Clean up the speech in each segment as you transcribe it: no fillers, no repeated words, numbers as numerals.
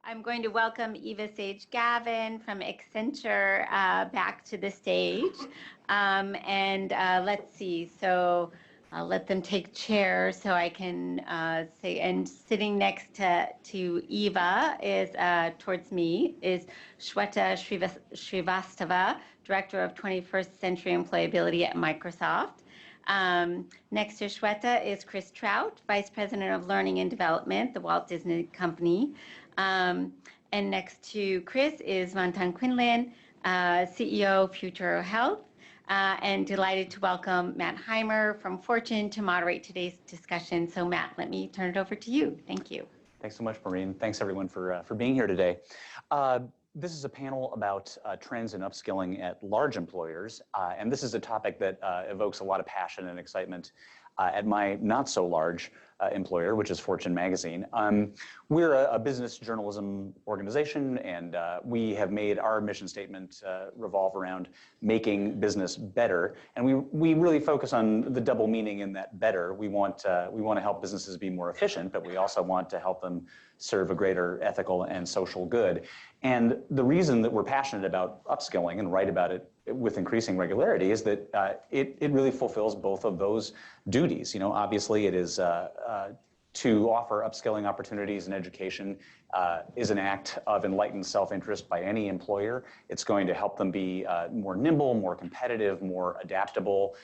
I'm going to welcome Eva Sage-Gavin from Accenture back to the stage. Let's see, so I'll let them take chairs so I can say, and sitting next to Eva is, towards me, is Shweta Srivastava, Director of 21st Century Employability at Microsoft. Next to Shweta is Chris Trout, Vice President of Learning and Development, the Walt Disney Company. And next to Chris is Vantan Quinlan, CEO, Future Health, and delighted to welcome Matt Heimer from Fortune to moderate today's discussion. So Matt, let me turn it over to you. Thank you. Thanks so much, Maureen. Thanks everyone for being here today. This is a panel about trends in upskilling at large employers, and this is a topic that evokes a lot of passion and excitement at my not so large employer, which is Fortune magazine. We're a business journalism organization, and we have made our mission statement revolve around making business better. And we really focus on the double meaning in that better. We want to help businesses be more efficient, but we also want to help them serve a greater ethical and social good. And the reason that we're passionate about upskilling and write about it with increasing regularity is that it really fulfills both of those duties. You know, obviously it is to offer upskilling opportunities and education is an act of enlightened self-interest by any employer. It's going to help them be more nimble, more competitive, more adaptable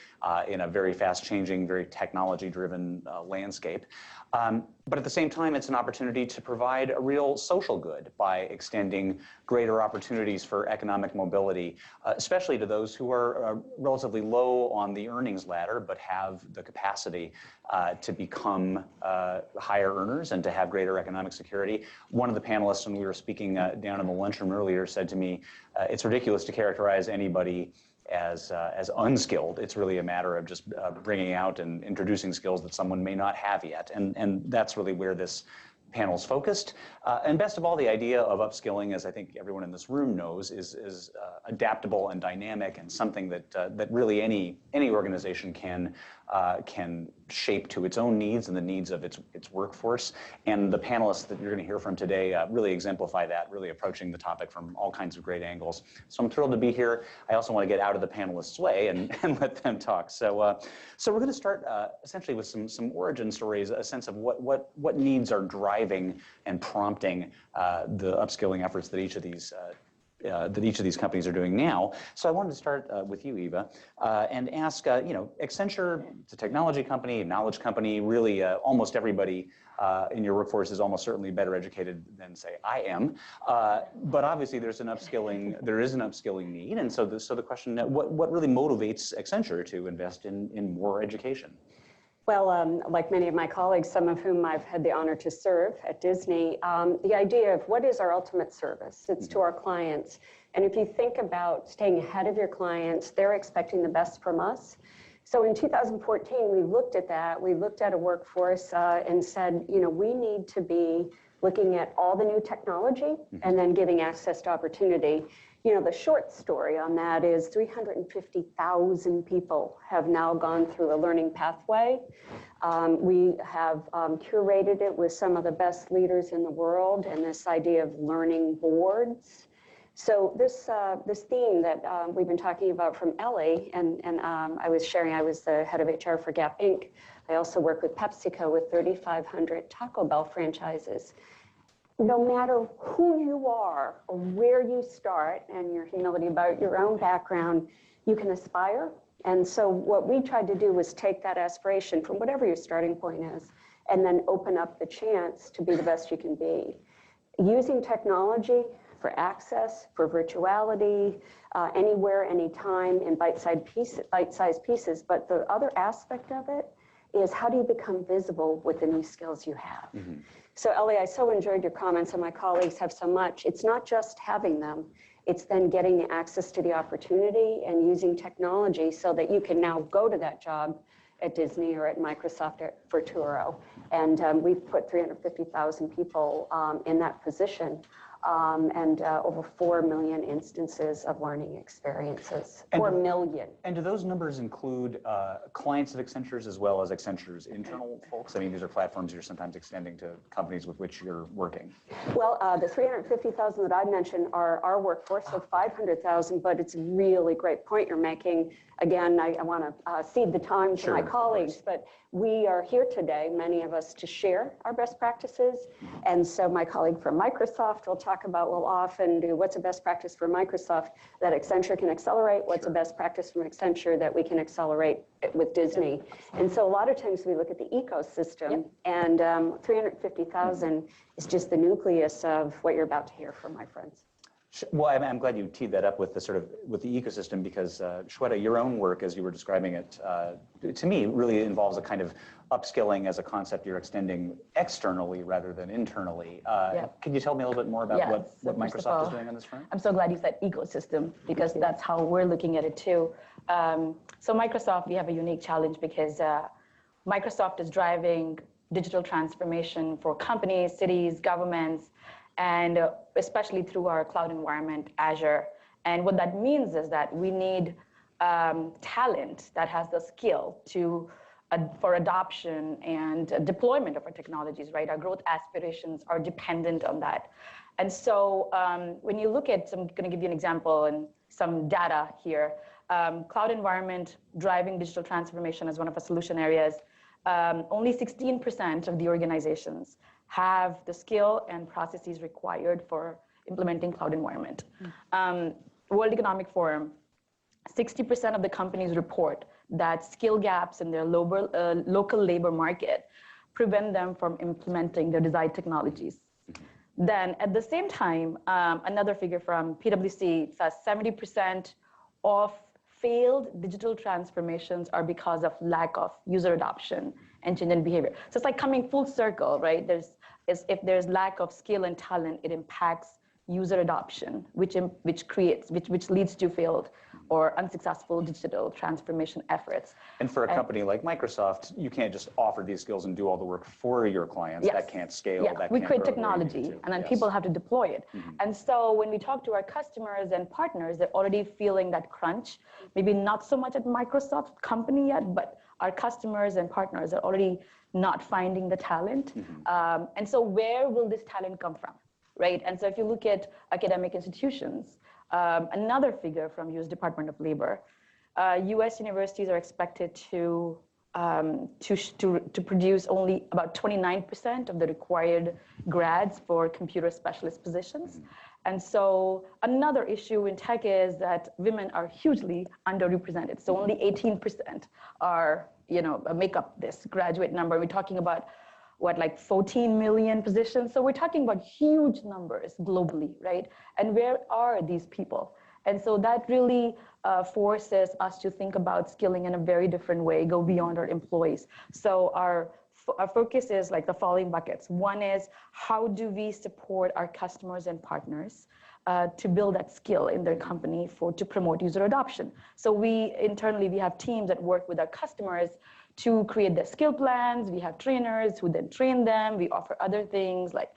in a very fast-changing, very technology-driven landscape. But at the same time, it's an opportunity to provide a real social good by extending greater opportunities for economic mobility, especially to those who are relatively low on the earnings ladder, but have the capacity to become higher earners and to have greater economic security. One of the panelists, when we were speaking down in the lunchroom earlier, said to me, it's ridiculous to characterize anybody as unskilled. It's really a matter of just bringing out and introducing skills that someone may not have yet. And that's really where this panel's focused. And best of all, the idea of upskilling, as I think everyone in this room knows, is adaptable and dynamic, and something that really any organization can shape to its own needs and the needs of its workforce. And the panelists that you're going to hear from today really exemplify that, really approaching the topic from all kinds of great angles. So I'm thrilled to be here. I also want to get out of the panelists' way and let them talk. So we're going to start essentially with some origin stories, a sense of what needs are driving and prompting the upskilling efforts that each of these companies are doing now. So I wanted to start with you, Eva, and ask, Accenture, it's a technology company, a knowledge company, really almost everybody in your workforce is almost certainly better educated than, say, I am. But obviously there is an upskilling need. And so the question, what really motivates Accenture to invest in more education? Well, like many of my colleagues, some of whom I've had the honor to serve at Disney, the idea of what is our ultimate service? It's to our clients. And if you think about staying ahead of your clients, they're expecting the best from us. So in 2014, we looked at that. We looked at a workforce and said, we need to be looking at all the new technology and then giving access to opportunity. The short story on that is 350,000 people have now gone through a learning pathway. We have curated it with some of the best leaders in the world, and this idea of learning boards. So this theme that we've been talking about from Ellie, and I was sharing, I was the head of HR for Gap Inc. I also work with PepsiCo with 3,500 Taco Bell franchises. No matter who you are or where you start, and your humility about your own background, you can aspire. And so what we tried to do was take that aspiration from whatever your starting point is, and then open up the chance to be the best you can be. Using technology for access, for virtuality, anywhere, anytime, in bite-sized pieces. But the other aspect of it is, how do you become visible with the new skills you have? So Ellie, I so enjoyed your comments, and my colleagues have so much. It's not just having them, it's then getting the access to the opportunity and using technology so that you can now go to that job at Disney or at Microsoft for Turo. And we've put 350,000 people in that position. And over 4 million instances of learning experiences. 4 million. And do those numbers include clients of Accenture's as well as Accenture's internal folks? I mean, these are platforms you're sometimes extending to companies with which you're working. Well, the 350,000 that I mentioned are our workforce of 500,000, but it's a really great point you're making. Again, I want to cede the time to my colleagues, but we are here today, many of us, to share our best practices. And so my colleague from Microsoft will talk about, we'll often do what's a best practice for Microsoft that Accenture can accelerate, what's a best practice from Accenture that we can accelerate with Disney. And so a lot of times we look at the ecosystem, and 350,000 is just the nucleus of what you're about to hear from my friends. Well, I'm glad you teed that up with the with the ecosystem, because Shweta, your own work, as you were describing it, to me, really involves a kind of upskilling as a concept you're extending externally rather than internally. Can you tell me a little bit more about what Microsoft is doing on this front? I'm so glad you said ecosystem, because that's how we're looking at it too. So Microsoft, we have a unique challenge because Microsoft is driving digital transformation for companies, cities, governments, and especially through our cloud environment, Azure. And what that means is that we need talent that has the skill for adoption and deployment of our technologies, right? Our growth aspirations are dependent on that. And so when you look at, I'm gonna give you an example and some data here. Cloud environment driving digital transformation is one of our solution areas. Only 16% of the organizations have the skill and processes required for implementing cloud environment. World Economic Forum, 60% of the companies report that skill gaps in their local labor market prevent them from implementing their desired technologies. Then at the same time, another figure from PwC says 70% of failed digital transformations are because of lack of user adoption and change in behavior. So it's like coming full circle, right? If there's lack of skill and talent, it impacts user adoption, which leads to failed or unsuccessful digital transformation efforts. And for a company like Microsoft, you can't just offer these skills and do all the work for your clients. That can't scale. That we can't create grow technology, and then people have to deploy it. And so when we talk to our customers and partners, they're already feeling that crunch. Maybe not so much at Microsoft company yet, but our customers and partners are already not finding the talent. And so where will this talent come from, right? And so if you look at academic institutions, another figure from US Department of Labor, US universities are expected to produce only about 29% of the required grads for computer specialist positions. And so another issue in tech is that women are hugely underrepresented. So only 18% are, make up this graduate number. We're talking about like 14 million positions. So we're talking about huge numbers globally, right? And where are these people? And so that really forces us to think about skilling in a very different way, go beyond our employees. So our focus is like the following buckets. One is, how do we support our customers and partners to build that skill in their company to promote user adoption? So internally, we have teams that work with our customers to create their skill plans. We have trainers who then train them. We offer other things like,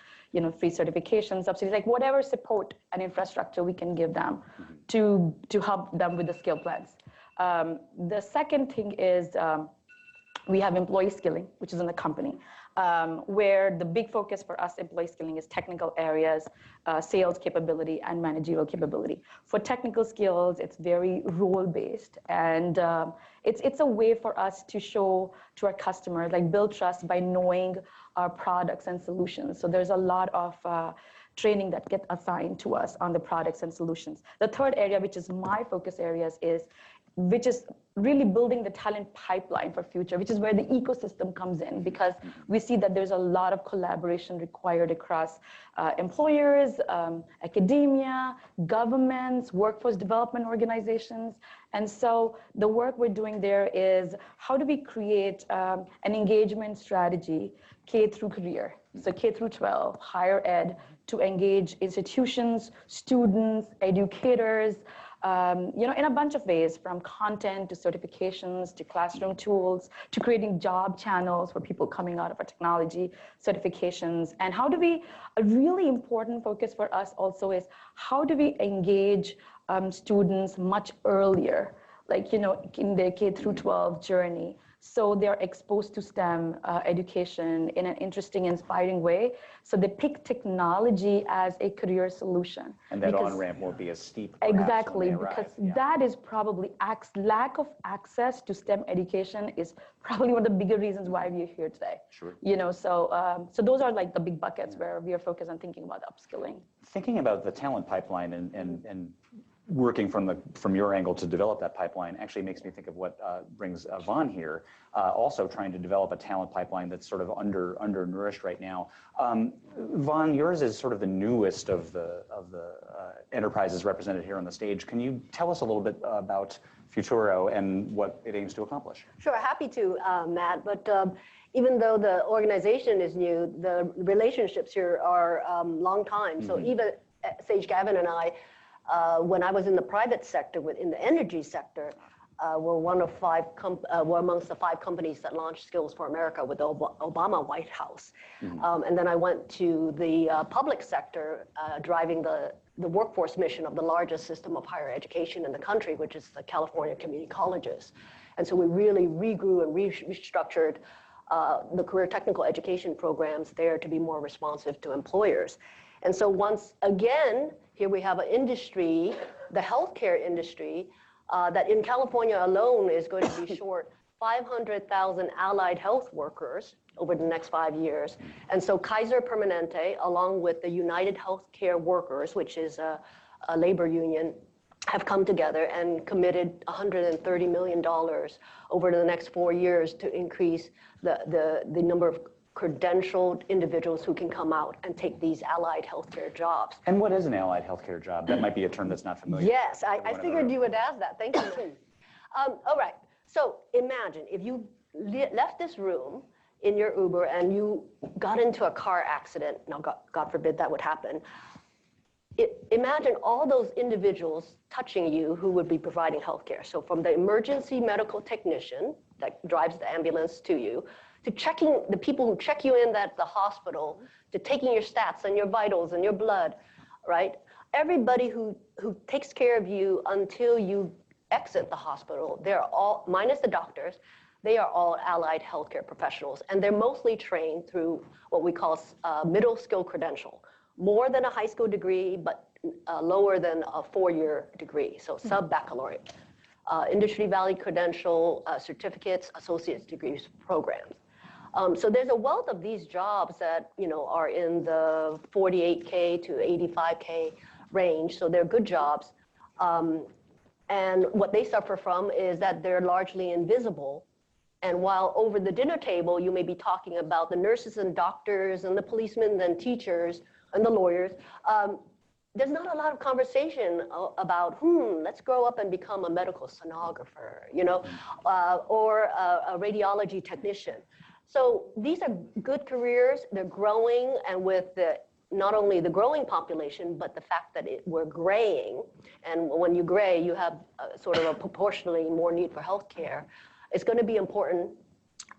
free certification, subsidies, like whatever support and infrastructure we can give them to help them with the skill plans. The second thing is we have employee skilling, which is in the company, where the big focus for us employee skilling is technical areas, sales capability, and managerial capability. For technical skills, it's very role-based, and it's a way for us to show to our customers, like build trust by knowing our products and solutions. So there's a lot of training that gets assigned to us on the products and solutions. The third area, which is my focus areas, which is really building the talent pipeline for future, which is where the ecosystem comes in, because we see that there's a lot of collaboration required across employers, academia, governments, workforce development organizations. And so the work we're doing there is, how do we create an engagement strategy, K through career, so K through 12, higher ed, to engage institutions, students, educators, in a bunch of ways, from content to certifications to classroom tools to creating job channels for people coming out of our technology certifications. And a really important focus for us also is how do we engage students much earlier, like, in their K through 12 journey. So they're exposed to STEM education in an interesting, inspiring way. So they pick technology as a career solution. And that on-ramp won't be as steep. Exactly, because that is probably lack of access to STEM education is probably one of the bigger reasons why we're here today. Sure. So those are like the big buckets where we are focused on thinking about upskilling. Thinking about the talent pipeline and working from your angle to develop that pipeline actually makes me think of what brings Vaughn here, also trying to develop a talent pipeline that's sort of undernourished right now. Vaughn, yours is sort of the newest of the enterprises represented here on the stage. Can you tell us a little bit about Futuro and what it aims to accomplish? Sure, happy to, Matt. But even though the organization is new, the relationships here are long time. So even Sage Gavin and I, when I was in the private sector, in the energy sector, we're amongst the 5 companies that launched Skills for America with the Obama White House. And then I went to the public sector, driving the workforce mission of the largest system of higher education in the country, which is the California Community Colleges. And so we really regrew and restructured the career technical education programs there to be more responsive to employers. And so once again, here we have an industry, the healthcare industry, that in California alone is going to be short 500,000 allied health workers over the next 5 years. And so Kaiser Permanente, along with the United Healthcare Workers, which is a labor union, have come together and committed $130 million over the next 4 years to increase the number of credentialed individuals who can come out and take these allied healthcare jobs. And what is an allied healthcare job? That might be a term that's not familiar. Yes, I figured you would ask that. Thank you. All right. So imagine if you left this room in your Uber and you got into a car accident. Now, God forbid that would happen. Imagine all those individuals touching you who would be providing healthcare. So from the emergency medical technician that drives the ambulance to you, to checking the people who check you in at the hospital, to taking your stats and your vitals and your blood, right? Everybody who takes care of you until you exit the hospital, they're all, minus the doctors, they are all allied healthcare professionals. And they're mostly trained through what we call middle skill credential. More than a high school degree, but lower than a 4-year degree, so sub-baccalaureate. Industry Valley credential, certificates, associate's degrees programs. So there's a wealth of these jobs that are in the 48K to 85K range. So they're good jobs. And what they suffer from is that they're largely invisible. And while over the dinner table, you may be talking about the nurses and doctors and the policemen and teachers and the lawyers, there's not a lot of conversation about, let's grow up and become a medical sonographer, or a radiology technician. So these are good careers, they're growing, and with not only the growing population, but the fact that we're graying, and when you gray, you have sort of a proportionally more need for healthcare. It's going to be important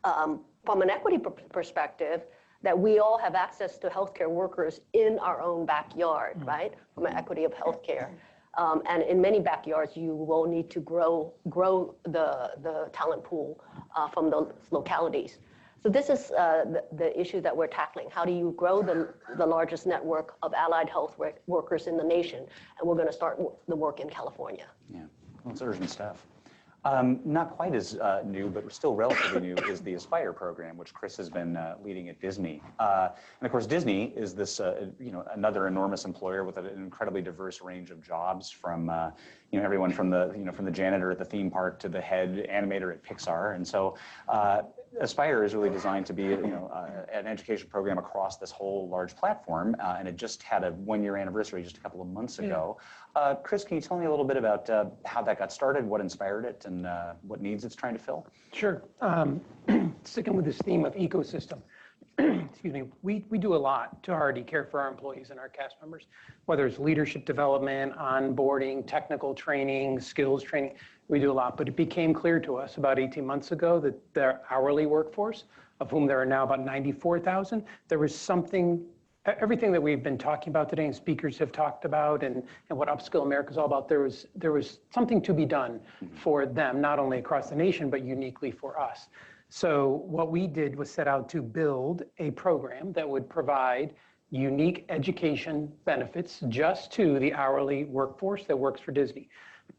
from an equity perspective that we all have access to healthcare workers in our own backyard, right? From an equity of healthcare. And in many backyards, you will need to grow the talent pool from those localities. So this is the issue that we're tackling. How do you grow the largest network of allied health workers in the nation? And we're going to start the work in California. Yeah, well, it's urgent stuff. Not quite as new, but still relatively new, is the Aspire program, which Chris has been leading at Disney. And of course, Disney is this, another enormous employer with an incredibly diverse range of jobs, from everyone from the janitor at the theme park to the head animator at Pixar. And so Aspire is really designed to be an education program across this whole large platform, and it just had a 1-year anniversary just a couple of months ago. Chris, can you tell me a little bit about how that got started, what inspired it, and what needs it's trying to fill? Sure. Sticking with this theme of ecosystem, excuse me, we do a lot to already care for our employees and our cast members, whether it's leadership development, onboarding, technical training, skills training, we do a lot. But it became clear to us about 18 months ago that the hourly workforce, of whom there are now about 94,000, there was something, everything that we've been talking about today and speakers have talked about and what Upskill America is all about, there was something to be done for them, not only across the nation, but uniquely for us. So what we did was set out to build a program that would provide unique education benefits just to the hourly workforce that works for Disney.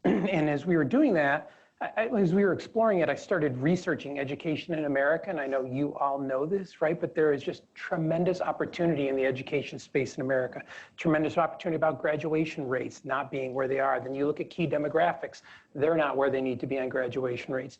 And as we were doing that, as we were exploring it, I started researching education in America, and I know you all know this, right? But there is just tremendous opportunity in the education space in America. Tremendous opportunity about graduation rates not being where they are. Then you look at key demographics, they're not where they need to be on graduation rates.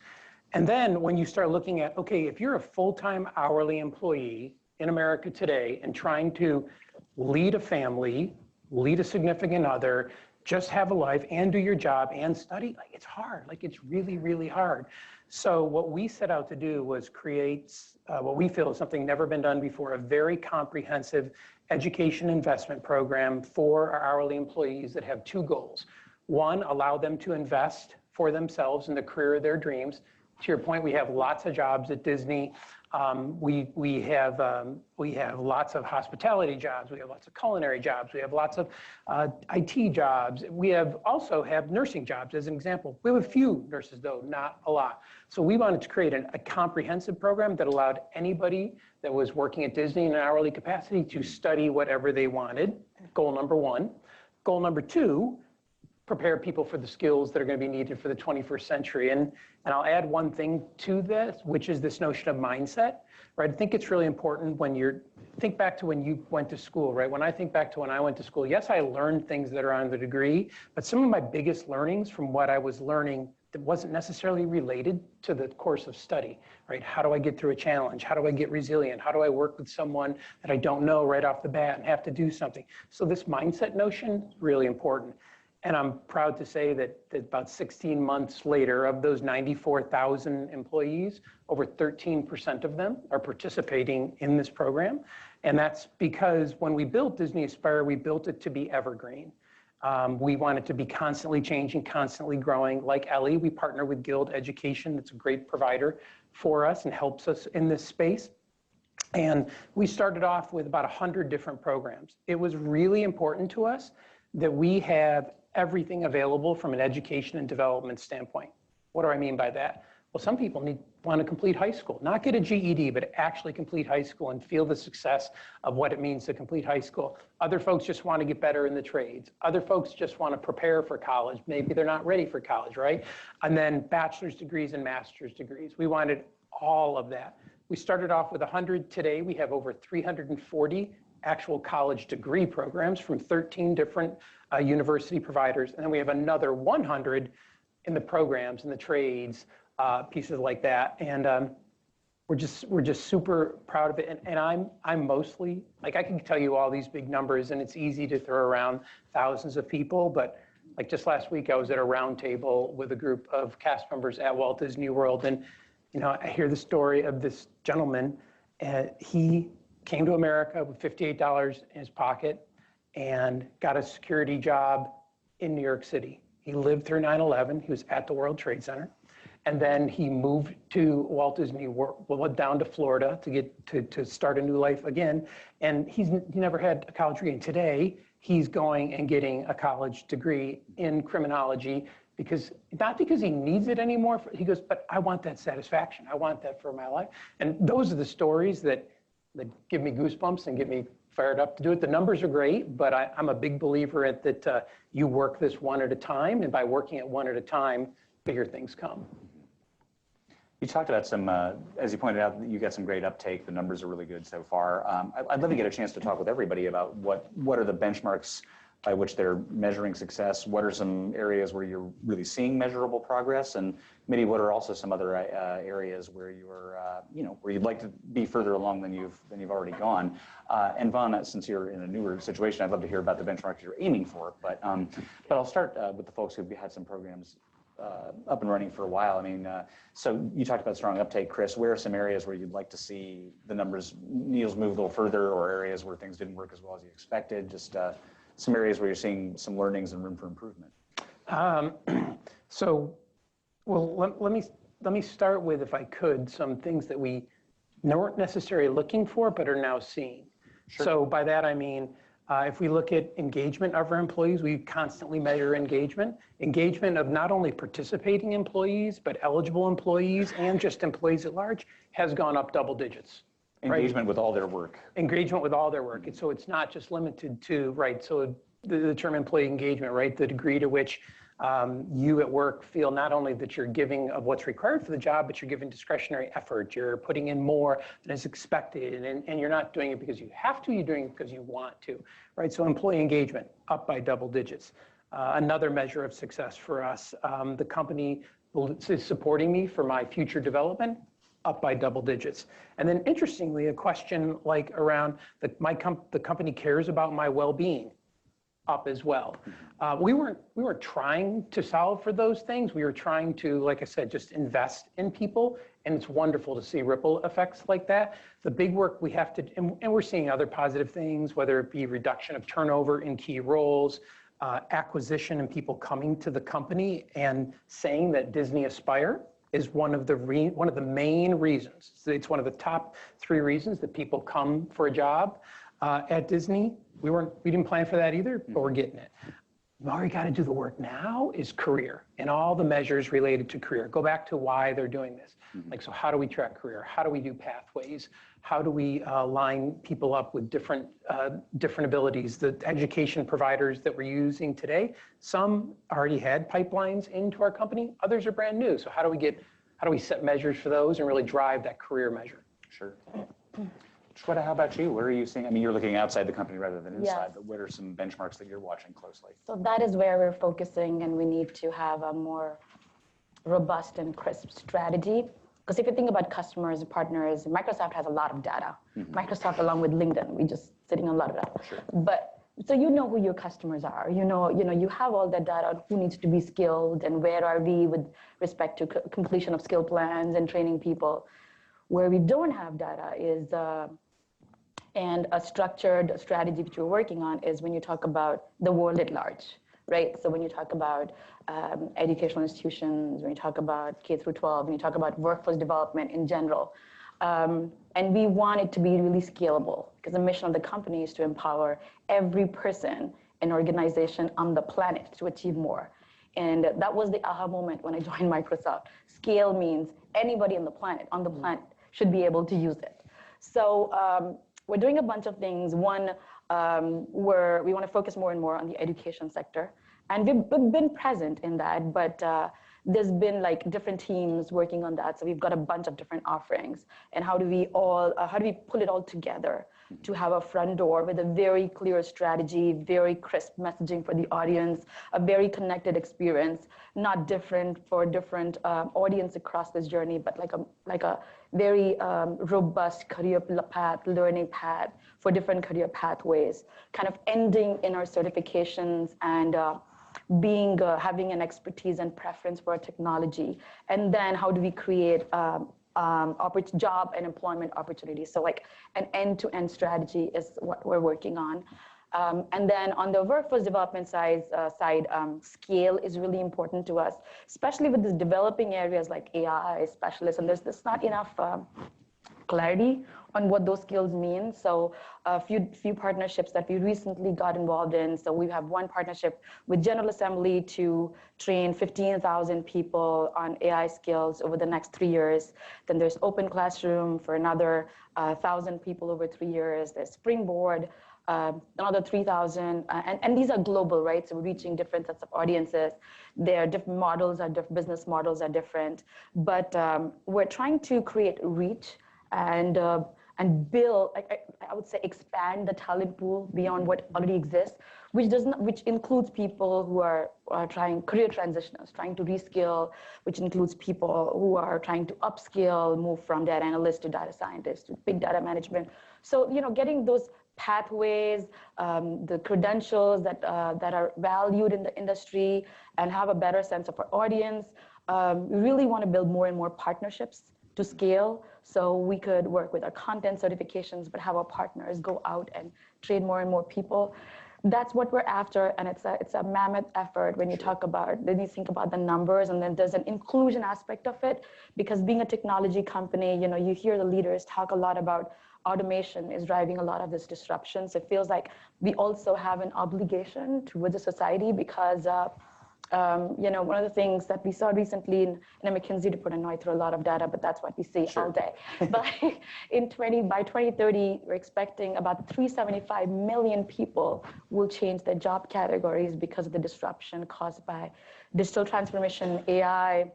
And then when you start looking at, okay, if you're a full-time hourly employee in America today and trying to lead a family, lead a significant other, just have a life and do your job and study, like it's hard, like it's really, really hard. So what we set out to do was create what we feel is something never been done before, a very comprehensive education investment program for our hourly employees that have two goals. One, allow them to invest for themselves in the career of their dreams. To your point, we have lots of jobs at Disney. We have lots of hospitality jobs. We have lots of culinary jobs. We have lots of IT jobs. We also have nursing jobs, as an example. We have a few nurses, though, not a lot. So we wanted to create a comprehensive program that allowed anybody that was working at Disney in an hourly capacity to study whatever they wanted. Goal number one. Goal number two, prepare people for the skills that are going to be needed for the 21st century. And I'll add one thing to this, which is this notion of mindset, right? I think it's really important when think back to when you went to school, right? When I think back to when I went to school, yes, I learned things that are on the degree, but some of my biggest learnings from what I was learning that wasn't necessarily related to the course of study, right? How do I get through a challenge? How do I get resilient? How do I work with someone that I don't know right off the bat and have to do something? So this mindset notion is really important. And I'm proud to say that about 16 months later, of those 94,000 employees, over 13% of them are participating in this program. And that's because when we built Disney Aspire, we built it to be evergreen. We want it to be constantly changing, constantly growing. Like Ellie, we partner with Guild Education. That's a great provider for us and helps us in this space. And we started off with about 100 different programs. It was really important to us that we have everything available from an education and development standpoint. What do I mean by that? Well, some people want to complete high school, not get a GED, but actually complete high school and feel the success of what it means to complete high school. Other folks just want to get better in the trades. Other folks just want to prepare for college. Maybe they're not ready for college, right? And then bachelor's degrees and master's degrees. We wanted all of that. We started off with 100. Today, we have over 340 actual college degree programs from 13 different university providers. And then we have another 100 in the programs and the trades, pieces like that. And we're just super proud of it. And I'm mostly, like I can tell you all these big numbers and it's easy to throw around thousands of people, but like just last week, I was at a round table with a group of cast members at Walt Disney World. And, you know, I hear the story of this gentleman, and he came to America with $58 in his pocket and got a security job in New York City. He lived through 9/11. He was at the World Trade Center. And then he moved to Walt Disney World, went down to Florida to get to start a new life again. And he never had a college degree. And today he's going and getting a college degree in criminology not because he needs it anymore. He goes, but I want that satisfaction. I want that for my life. And those are the stories that give me goosebumps and get me fired up to do it. The numbers are great, but I'm a big believer that you work this one at a time, and by working it one at a time, bigger things come. You talked about some, as you pointed out, you got some great uptake. The numbers are really good so far. I'd love to get a chance to talk with everybody about what are the benchmarks by which they're measuring success. What are some areas where you're really seeing measurable progress, and maybe what are also some other areas where you're, where you'd like to be further along than you've already gone. And Vaughn, since you're in a newer situation, I'd love to hear about the benchmarks you're aiming for. But I'll start with the folks who've had some programs up and running for a while. I mean, so you talked about strong uptake, Chris. Where are some areas where you'd like to see the needles move a little further, or areas where things didn't work as well as you expected? Just some areas where you're seeing some learnings and room for improvement. Well, let me start with, if I could, some things that we weren't necessarily looking for, but are now seeing. Sure. So by that, I mean, if we look at engagement of our employees, we constantly measure engagement. Engagement of not only participating employees, but eligible employees and just employees at large has gone up double digits. Engagement right? with all their work. Engagement with all their work. And so it's not just limited to, right, so the term employee engagement, right, the degree to which you at work feel not only that you're giving of what's required for the job, but you're giving discretionary effort. You're putting in more than is expected, and you're not doing it because you have to, you're doing it because you want to, right? So employee engagement up by double digits. Another measure of success for us, the company is supporting me for my future development, up by double digits. And then interestingly, a question like around the company cares about my well-being, up as well. We weren't trying to solve for those things. We were trying to, like I said, just invest in people, and it's wonderful to see ripple effects like that. The big work we have to, and we're seeing other positive things, whether it be reduction of turnover in key roles, acquisition and people coming to the company and saying that Disney Aspire is one of the main reasons. It's one of the top 3 reasons that people come for a job at Disney. We didn't plan for that either, but we're getting it. All you got to do the work now is career and all the measures related to career. Go back to why they're doing this. Like, so how do we track career? How do we do pathways? How do we line people up with different abilities? The education providers that we're using today, some already had pipelines into our company, others are brand new. So how do we set measures for those and really drive that career measure? Sure. Shweta, how about you? Where are you seeing? I mean, you're looking outside the company rather than inside, Yes. but what are some benchmarks that you're watching closely? So that is where we're focusing, and we need to have a more robust and crisp strategy. Because if you think about customers and partners, Microsoft has a lot of data. Microsoft, along with LinkedIn, we just sitting on a lot of data. Sure. But so you know who your customers are. You know, you have all that data on who needs to be skilled and where are we with respect to completion of skill plans and training people. Where we don't have data is and a structured strategy that you're working on is when you talk about the world at large, right? So when you talk about educational institutions, when you talk about K through 12, when you talk about workforce development in general, and we want it to be really scalable because the mission of the company is to empower every person and organization on the planet to achieve more. And that was the aha moment when I joined Microsoft. Scale means anybody on the planet should be able to use it. So we're doing a bunch of things. One, where we want to focus more and more on the education sector. And we've been present in that, but there's been like different teams working on that. So we've got a bunch of different offerings. And how do we pull it all together to have a front door with a very clear strategy, very crisp messaging for the audience, a very connected experience, not different for different audience across this journey, but like a very robust career path, learning path for different career pathways, kind of ending in our certifications and having an expertise and preference for technology. And then how do we create job and employment opportunities? So like an end-to-end strategy is what we're working on. And then on the workforce development side, scale is really important to us, especially with these developing areas like AI specialists, and there's not enough clarity on what those skills mean. So a few partnerships that we recently got involved in. So we have one partnership with General Assembly to train 15,000 people on AI skills over the next 3 years. Then there's Open Classroom for another 1,000 people over 3 years. There's Springboard, another 3,000, and these are global, right? So we're reaching different sets of audiences. Their different models are different, business models are different, but we're trying to create reach and build, I would say, expand the talent pool beyond what already exists, which includes people who are trying career transitioners, trying to reskill, which includes people who are trying to upskill, move from data analyst to data scientist to big data management. So, getting those pathways, the credentials that are valued in the industry, and have a better sense of our audience. We really want to build more and more partnerships to scale, so we could work with our content certifications, but have our partners go out and train more and more people. That's what we're after, and it's a mammoth effort when you when you think about the numbers, and then there's an inclusion aspect of it, because being a technology company, you hear the leaders talk a lot about automation is driving a lot of this disruption. So it feels like we also have an obligation towards the society, because one of the things that we saw recently in a McKinsey report, I know I throw a lot of data, but that's what we see all day. But by 2030, we're expecting about 375 million people will change their job categories because of the disruption caused by digital transformation, AI,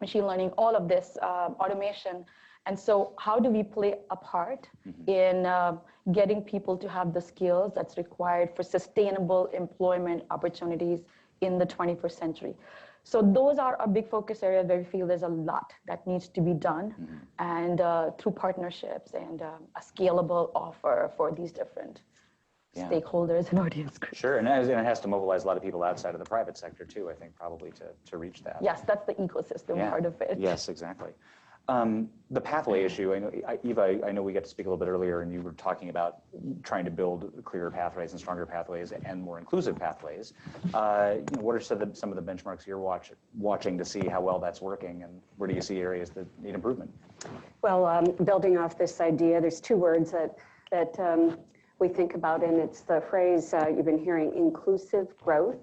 machine learning, all of this automation. And so how do we play a part in getting people to have the skills that's required for sustainable employment opportunities in the 21st century? So those are a big focus area where we feel there's a lot that needs to be done, and through partnerships and a scalable offer for these different stakeholders and audience groups. Sure, and it has to mobilize a lot of people outside of the private sector too, I think, probably to reach that. Yes, that's the ecosystem part of it. Yes, exactly. The pathway issue, I know, Eva, I know we got to speak a little bit earlier, and you were talking about trying to build clearer pathways and stronger pathways and more inclusive pathways. What are some of the benchmarks you're watching to see how well that's working, and where do you see areas that need improvement? Well, building off this idea, there's two words that we think about, and it's the phrase you've been hearing, inclusive growth.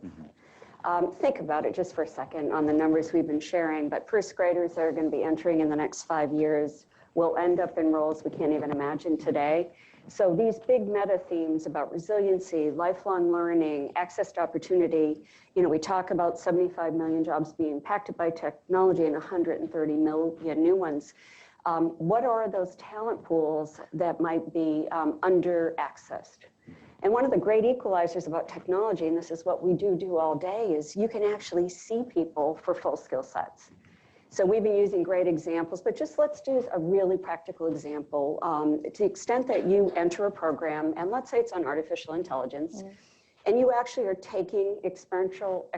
Think about it just for a second on the numbers we've been sharing, but first graders that are going to be entering in the next 5 years will end up in roles we can't even imagine today. So these big meta themes about resiliency, lifelong learning, access to opportunity, we talk about 75 million jobs being impacted by technology and 130 million new ones. What are those talent pools that might be under-accessed? And one of the great equalizers about technology, and this is what we do all day, is you can actually see people for full skill sets. So we've been using great examples, but just let's do a really practical example. To the extent that you enter a program, and let's say it's on artificial intelligence, and you actually are taking experiential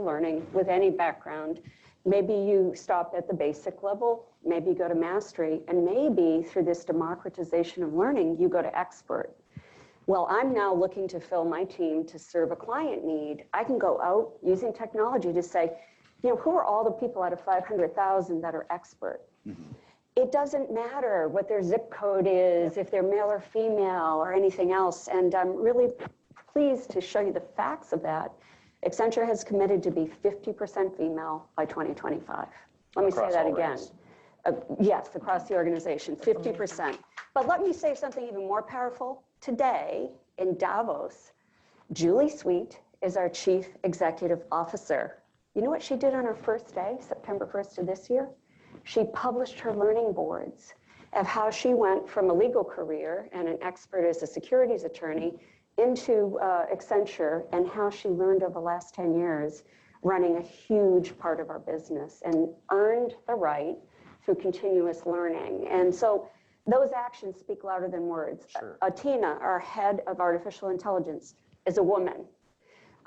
learning with any background, maybe you stop at the basic level, maybe you go to mastery, and maybe through this democratization of learning, you go to expert. Well, I'm now looking to fill my team to serve a client need. I can go out using technology to say, who are all the people out of 500,000 that are expert? It doesn't matter what their zip code is, if they're male or female or anything else. And I'm really pleased to show you the facts of that. Accenture has committed to be 50% female by 2025. Let me say that again. Yes, across the organization, 50%. But let me say something even more powerful. Today in Davos, Julie Sweet is our Chief Executive Officer. You know what she did on her first day, September 1st of this year? She published her learning boards of how she went from a legal career and an expert as a securities attorney into Accenture, and how she learned over the last 10 years running a huge part of our business and earned the right through continuous learning. And so those actions speak louder than words. Sure. Atina, our head of artificial intelligence, is a woman.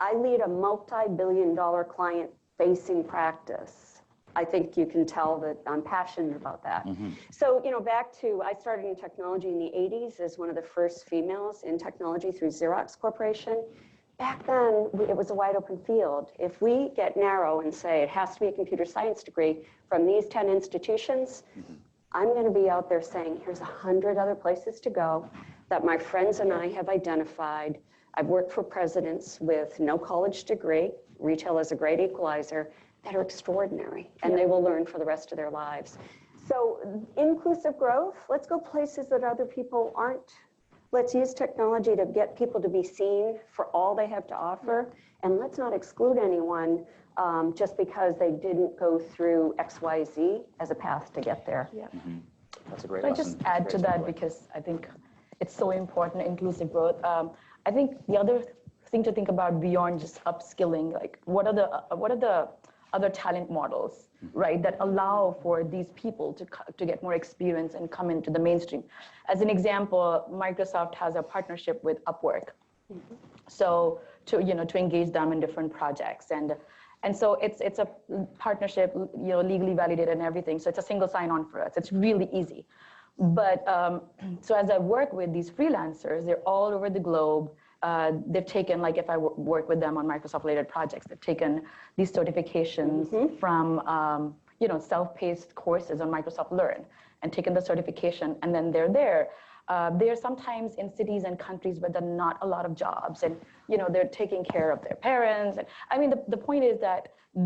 I lead a multi-billion-dollar client-facing practice. I think you can tell that I'm passionate about that. So, back to, I started in technology in the 80s as one of the first females in technology through Xerox Corporation. Back then, it was a wide open field. If we get narrow and say it has to be a computer science degree from these 10 institutions, I'm going to be out there saying, here's 100 other places to go that my friends and I have identified. I've worked for presidents with no college degree. Retail is a great equalizer, that are extraordinary, and they will learn for the rest of their lives. So inclusive growth, let's go places that other people aren't. Let's use technology to get people to be seen for all they have to offer, and let's not exclude anyone just because they didn't go through XYZ as a path to get there. That's a great Can I lesson. just add to that, because I think it's so important, inclusive growth. I think the other thing to think about beyond just upskilling, like what are the other talent models, right, that allow for these people to get more experience and come into the mainstream. As an example, Microsoft has a partnership with Upwork. So to engage them in different projects, and so it's a partnership, legally validated and everything. So it's a single sign-on for us. It's really easy. But so as I work with these freelancers, they're all over the globe. They've taken, like if I work with them on Microsoft-related projects, they've taken these certifications from self-paced courses on Microsoft Learn and taken the certification, and then they're there. They're sometimes in cities and countries where there are not a lot of jobs, and they're taking care of their parents. And I mean, the point is that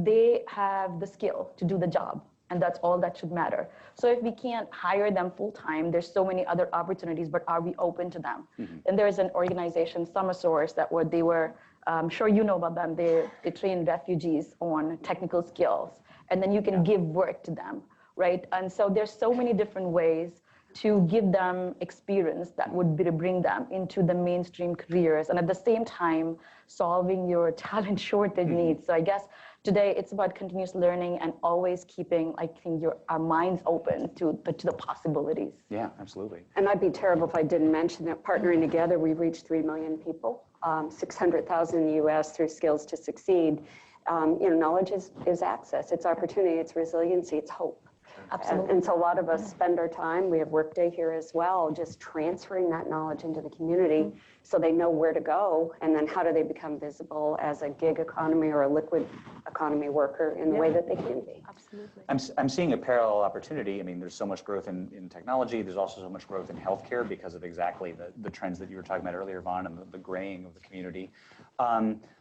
they have the skill to do the job, and that's all that should matter. So if we can't hire them full-time, there's so many other opportunities, but are we open to them? And there's an organization, Summer Source, they were, I'm sure you know about them, they train refugees on technical skills, and then you can give work to them, right? And so there's so many different ways to give them experience that would bring them into the mainstream careers, and at the same time solving your talent shortage needs. So I guess today it's about continuous learning and always keeping, I think, our minds open to the possibilities. Yeah, absolutely. And I'd be terrible if I didn't mention that partnering together, we reached 3 million people, 600,000 in the US through Skills to Succeed. Knowledge is access, it's opportunity, it's resiliency, it's hope. Absolutely. And so a lot of us spend our time, we have Workday here as well, just transferring that knowledge into the community so they know where to go, and then how do they become visible as a gig economy or a liquid economy worker in the way that they can be. Absolutely. I'm seeing a parallel opportunity. I mean, there's so much growth in technology. There's also so much growth in healthcare because of exactly the trends that you were talking about earlier, Vaughn, and the graying of the community.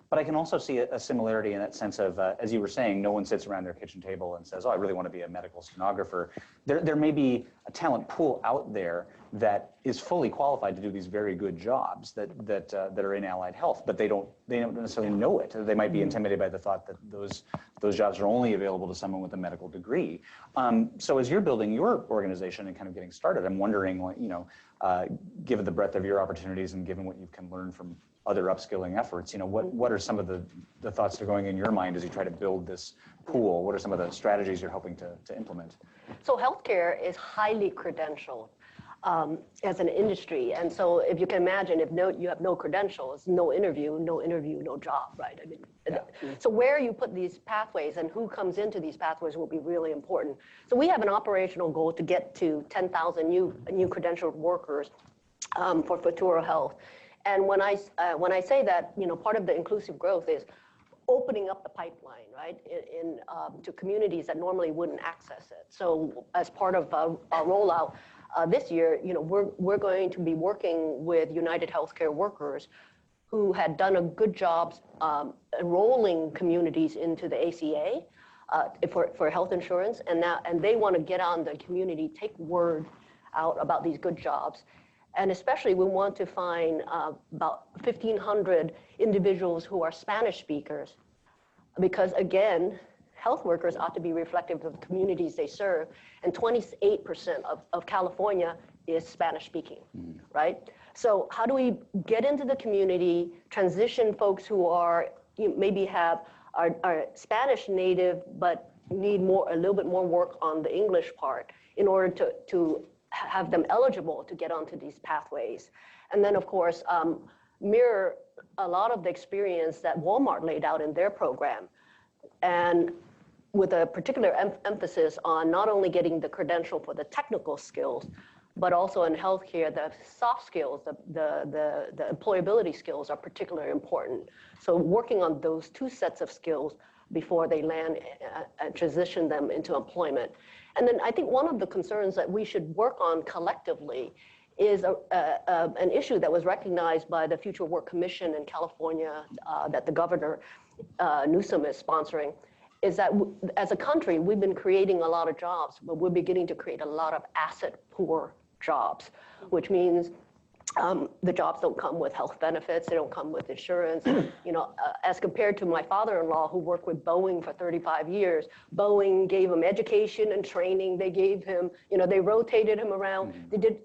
But I can also see a similarity in that sense of, as you were saying, no one sits around their kitchen table and says, oh, I really want to be a medical stenographer. There may be a talent pool out there that is fully qualified to do these very good jobs that are in allied health, but they don't necessarily know it. They might be intimidated by the thought that those jobs are only available to someone with a medical degree. So as you're building your organization and kind of getting started, I'm wondering, given the breadth of your opportunities and given what you can learn from other upskilling efforts, what are some of the thoughts that are going in your mind as you try to build this pool? What are some of the strategies you're hoping to implement? So healthcare is highly credentialed as an industry. And so if you can imagine, if you have no credentials, no interview, no job, right? I mean, so where you put these pathways and who comes into these pathways will be really important. So we have an operational goal to get to 10,000 new credentialed workers for Futuro Health. And when I say that, part of the inclusive growth is opening up the pipeline, right, to communities that normally wouldn't access it. So as part of our rollout this year, we're going to be working with United Healthcare workers who had done a good job enrolling communities into the ACA for health insurance, and they want to get on the community, take word out about these good jobs. And especially we want to find about 1,500 individuals who are Spanish speakers, because again, health workers ought to be reflective of the communities they serve, and 28% of California is Spanish speaking, right? So how do we get into the community, transition folks who are, maybe are Spanish native, but need a little bit more work on the English part in order to have them eligible to get onto these pathways. And then of course, mirror a lot of the experience that Walmart laid out in their program, and with a particular emphasis on not only getting the credential for the technical skills, but also in healthcare, the soft skills, the employability skills are particularly important. So working on those two sets of skills before they land and transition them into employment. And then I think one of the concerns that we should work on collectively is an issue that was recognized by the Future Work Commission in California that the governor, Newsom, is sponsoring, is that as a country, we've been creating a lot of jobs, but we're beginning to create a lot of asset-poor jobs, which means the jobs don't come with health benefits, they don't come with insurance. As compared to my father-in-law who worked with Boeing for 35 years, Boeing gave him education and training, they gave him, they rotated him around, they did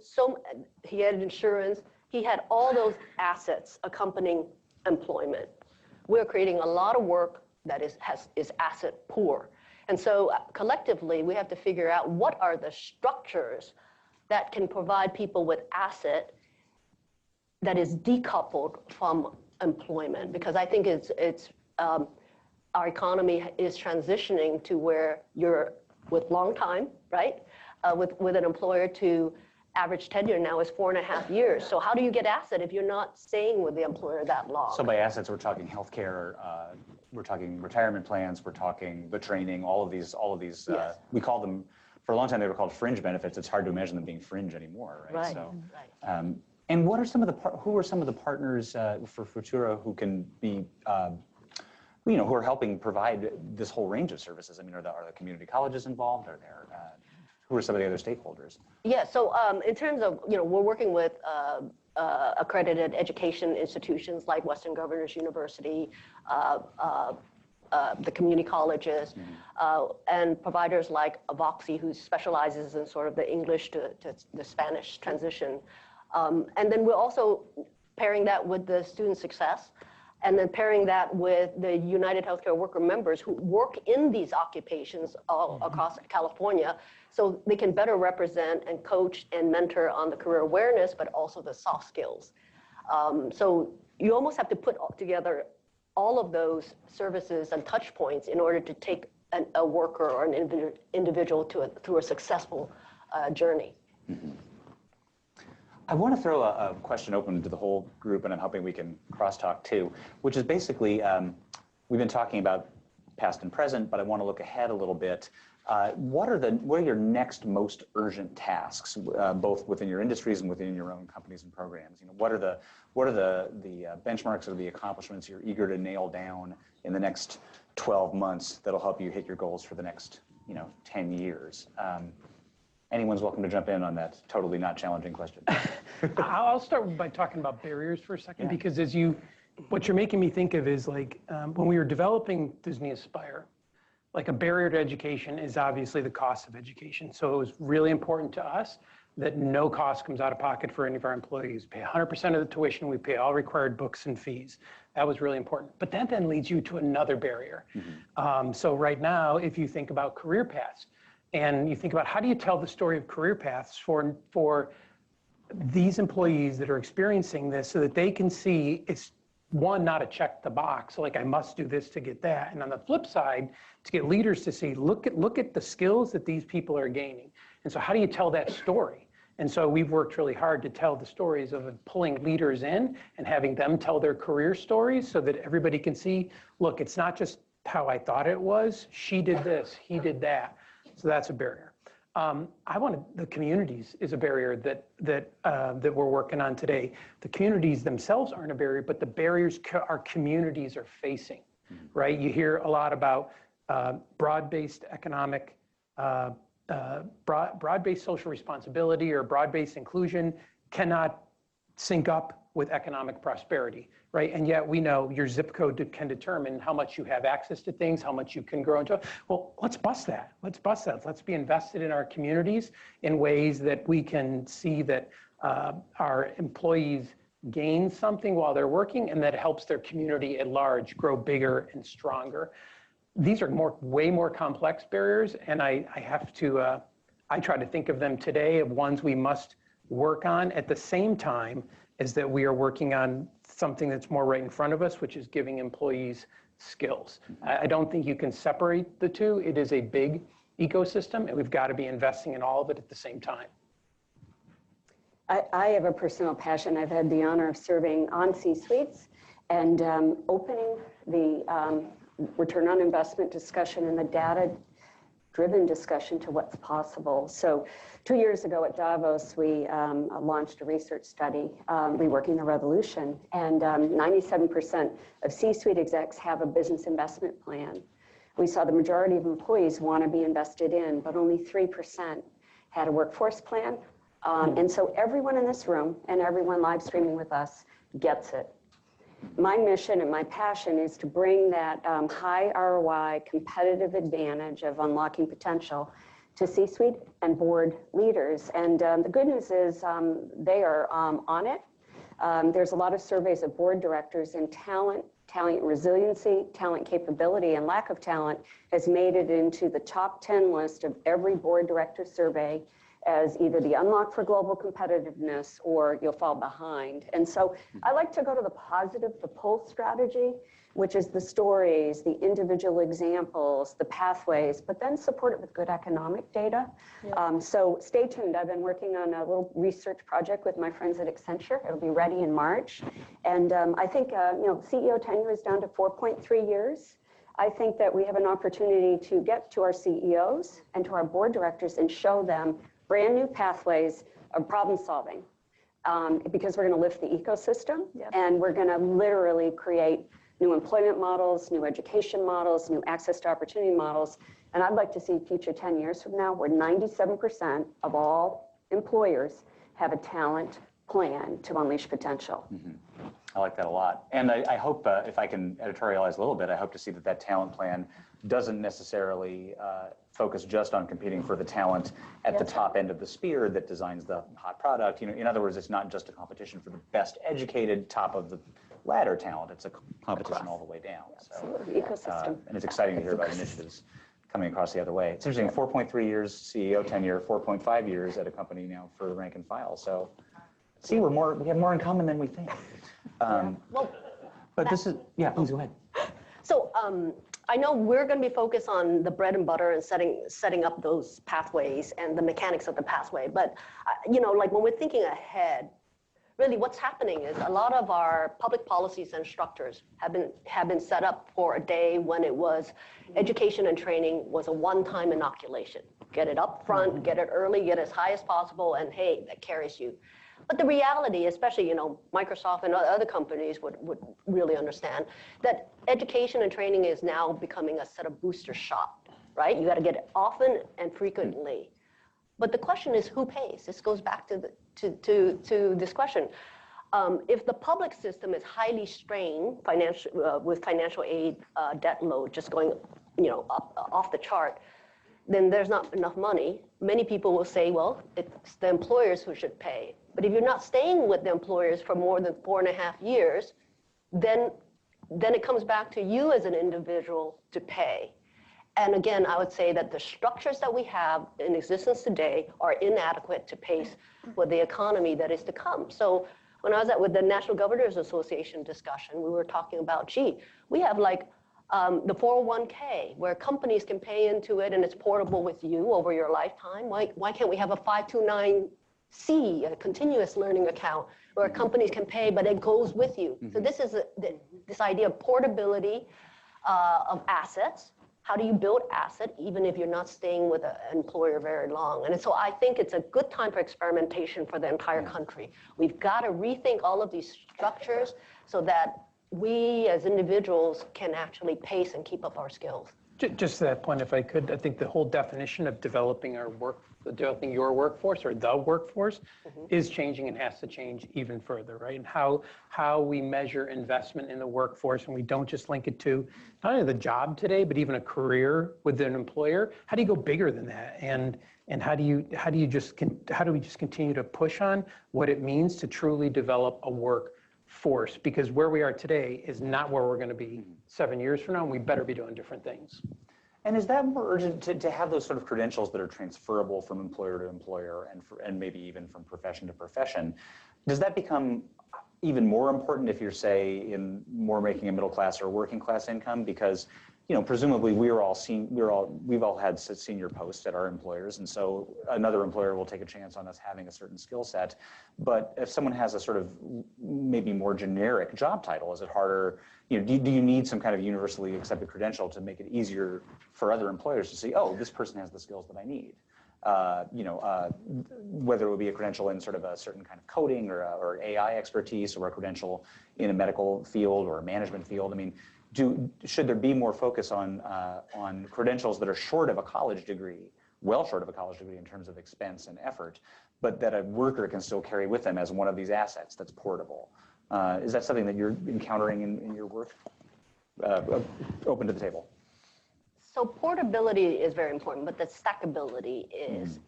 he had insurance, he had all those assets accompanying employment. We're creating a lot of work that is asset poor. And so collectively, we have to figure out what are the structures that can provide people with asset that is decoupled from employment, because I think our economy is transitioning to where you're with long time, right? With an employer to average tenure now is 4.5 years. So how do you get asset if you're not staying with the employer that long? So by assets, we're talking healthcare, we're talking retirement plans, we're talking the training, all of these, Yes. we call them, for a long time they were called fringe benefits. It's hard to imagine them being fringe anymore, right? Right, So, right. and what are some of who are some of the partners for Futura who can be, who are helping provide this whole range of services? I mean, are the community colleges involved? Are there, who are some of the other stakeholders? Yeah, so in terms of, we're working with accredited education institutions like Western Governors University, the community colleges, and providers like Voxy, who specializes in sort of the English to the Spanish transition. And then we're also pairing that with the student success, and then pairing that with the United Healthcare Worker members who work in these occupations all across California, so they can better represent and coach and mentor on the career awareness, but also the soft skills. So you almost have to put together all of those services and touch points in order to take a worker or an individual through a successful journey. Mm-hmm. I want to throw a question open to the whole group, and I'm hoping we can crosstalk too, which is basically, we've been talking about past and present, but I want to look ahead a little bit. What are your next most urgent tasks, both within your industries and within your own companies and programs? What are the benchmarks or the accomplishments you're eager to nail down in the next 12 months that'll help you hit your goals for the next 10 years? Anyone's welcome to jump in on that totally not challenging question. I'll start by talking about barriers for a second, because what you're making me think of is like when we were developing Disney Aspire, like a barrier to education is obviously the cost of education. So it was really important to us that no cost comes out of pocket for any of our employees. We pay 100% of the tuition, we pay all required books and fees. That was really important. But that then leads you to another barrier. Mm-hmm. So right now, if you think about career paths, and you think about how do you tell the story of career paths for these employees that are experiencing this so that they can see it's one, not a check the box, like I must do this to get that. And on the flip side, to get leaders to see, look at the skills that these people are gaining. And so how do you tell that story? And so we've worked really hard to tell the stories of pulling leaders in and having them tell their career stories so that everybody can see, look, it's not just how I thought it was. She did this, he did that. So that's a barrier. The communities is a barrier that we're working on today. The communities themselves aren't a barrier, but the barriers our communities are facing, right? You hear a lot about broad-based economic, broad-based social responsibility or broad-based inclusion cannot sync up with economic prosperity, right? And yet we know your zip code can determine how much you have access to things, how much you can grow into. Well, let's bust that. Let's bust that. Let's be invested in our communities in ways that we can see that our employees gain something while they're working and that helps their community at large grow bigger and stronger. These are way more complex barriers, and I try to think of them today of ones we must work on at the same time is that we are working on something that's more right in front of us, which is giving employees skills. I don't think you can separate the two. It is a big ecosystem, and we've got to be investing in all of it at the same time. I have a personal passion. I've had the honor of serving on C-suites and opening the return on investment discussion and the data-driven discussion to what's possible. So 2 years ago at Davos, we launched a research study, Reworking the Revolution, and 97% of C-suite execs have a business investment plan. We saw the majority of employees want to be invested in, but only 3% had a workforce plan. And so everyone in this room and everyone live streaming with us gets it. My mission and my passion is to bring that high ROI competitive advantage of unlocking potential to C-suite and board leaders. And the good news is they are on it. There's a lot of surveys of board directors, and talent talent resiliency, talent capability, and lack of talent has made it into the top 10 list of every board director survey as either the unlock for global competitiveness or you'll fall behind. And so I like to go to the positive, the pull strategy, which is the stories, the individual examples, the pathways, but then support it with good economic data. Yeah. So stay tuned. I've been working on a little research project with my friends at Accenture. It'll be ready in March. And I think, CEO tenure is down to 4.3 years. I think that we have an opportunity to get to our CEOs and to our board directors and show them brand new pathways of problem solving, because we're going to lift the ecosystem. Yep. And we're going to literally create new employment models, new education models, new access to opportunity models. And I'd like to see future 10 years from now where 97% of all employers have a talent plan to unleash potential. Mm-hmm. I like that a lot. And I hope, if I can editorialize a little bit, I hope to see that talent plan doesn't necessarily focus just on competing for the talent at the top end of the spear that designs the hot product. In other words, it's not just a competition for the best educated top of the ladder talent. It's a competition all the way down. Absolutely. Ecosystem. And it's exciting to hear about initiatives coming across the other way. It's interesting, 4.3 years CEO tenure, 4.5 years at a company now for rank and file. So see, we have more in common than we think. But this is, please go ahead. So I know we're going to be focused on the bread and butter and setting up those pathways and the mechanics of the pathway. But like when we're thinking ahead, really what's happening is a lot of our public policies and structures have been set up for a day when it was education and training was a one-time inoculation. Get it up front, get it early, get as high as possible, and hey, that carries you. But the reality, especially, Microsoft and other companies would really understand that education and training is now becoming a set of booster shot, right? You got to get it often and frequently. But the question is, who pays? This goes back to this question. If the public system is highly strained with financial aid debt load just going, up off the chart, then there's not enough money. Many people will say, well, it's the employers who should pay. But if you're not staying with the employers for more than 4.5 years, then it comes back to you as an individual to pay. And again, I would say that the structures that we have in existence today are inadequate to pace with the economy that is to come. So when I was with the National Governors Association discussion, we were talking about, we have the 401k where companies can pay into it and it's portable with you over your lifetime. Why can't we have a 529C, a continuous learning account where companies can pay, but it goes with you? Mm-hmm. So this is this idea of portability of assets. How do you build asset even if you're not staying with an employer very long? And so I think it's a good time for experimentation for the entire country. We've got to rethink all of these structures so that we as individuals can actually pace and keep up our skills. Just to that point, if I could, I think the whole definition of developing your workforce or the workforce is changing and has to change even further, right? And how we measure investment in the workforce, and we don't just link it to not only the job today, but even a career with an employer. How do you go bigger than that? And how do we just continue to push on what it means to truly develop a workforce? Because where we are today is not where we're going to be 7 years from now, and we better be doing different things. And is that more urgent to have those sort of credentials that are transferable from employer to employer and maybe even from profession to profession? Does that become even more important if you're, say, more making a middle class or working class income? Because presumably we've all had senior posts at our employers, and so another employer will take a chance on us having a certain skill set. But if someone has a sort of maybe more generic job title, is it harder? Do you need some kind of universally accepted credential to make it easier for other employers to see, oh, this person has the skills that I need? Whether it would be a credential in sort of a certain kind of coding or AI expertise, or a credential in a medical field or a management field. I mean, should there be more focus on credentials that are short of a college degree, well short of a college degree in terms of expense and effort, but that a worker can still carry with them as one of these assets that's portable? Is that something that you're encountering in your work? Open to the table. So portability is very important, but the stackability is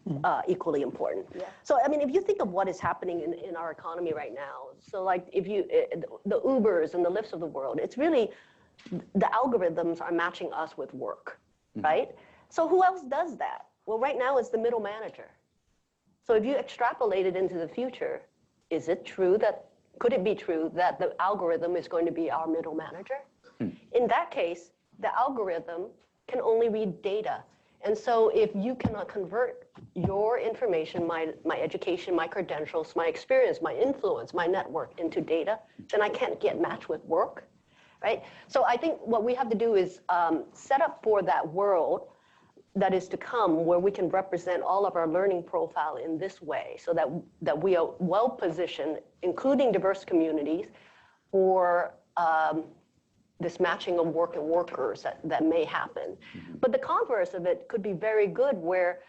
equally important. Yeah. So, I mean, if you think of what is happening in our economy right now, so like if you, the Ubers and the Lyfts of the world, it's really, the algorithms are matching us with work, right? So who else does that? Well, right now it's the middle manager. So if you extrapolate it into the future, is it true that, could it be true that the algorithm is going to be our middle manager? In that case, the algorithm can only read data. And so if you cannot convert your information, my education, my credentials, my experience, my influence, my network into data, then I can't get matched with work, right? So I think what we have to do is set up for that world that is to come where we can represent all of our learning profile in this way so that we are well positioned, including diverse communities, for this matching of work and workers that may happen. But the converse of it could be very good where,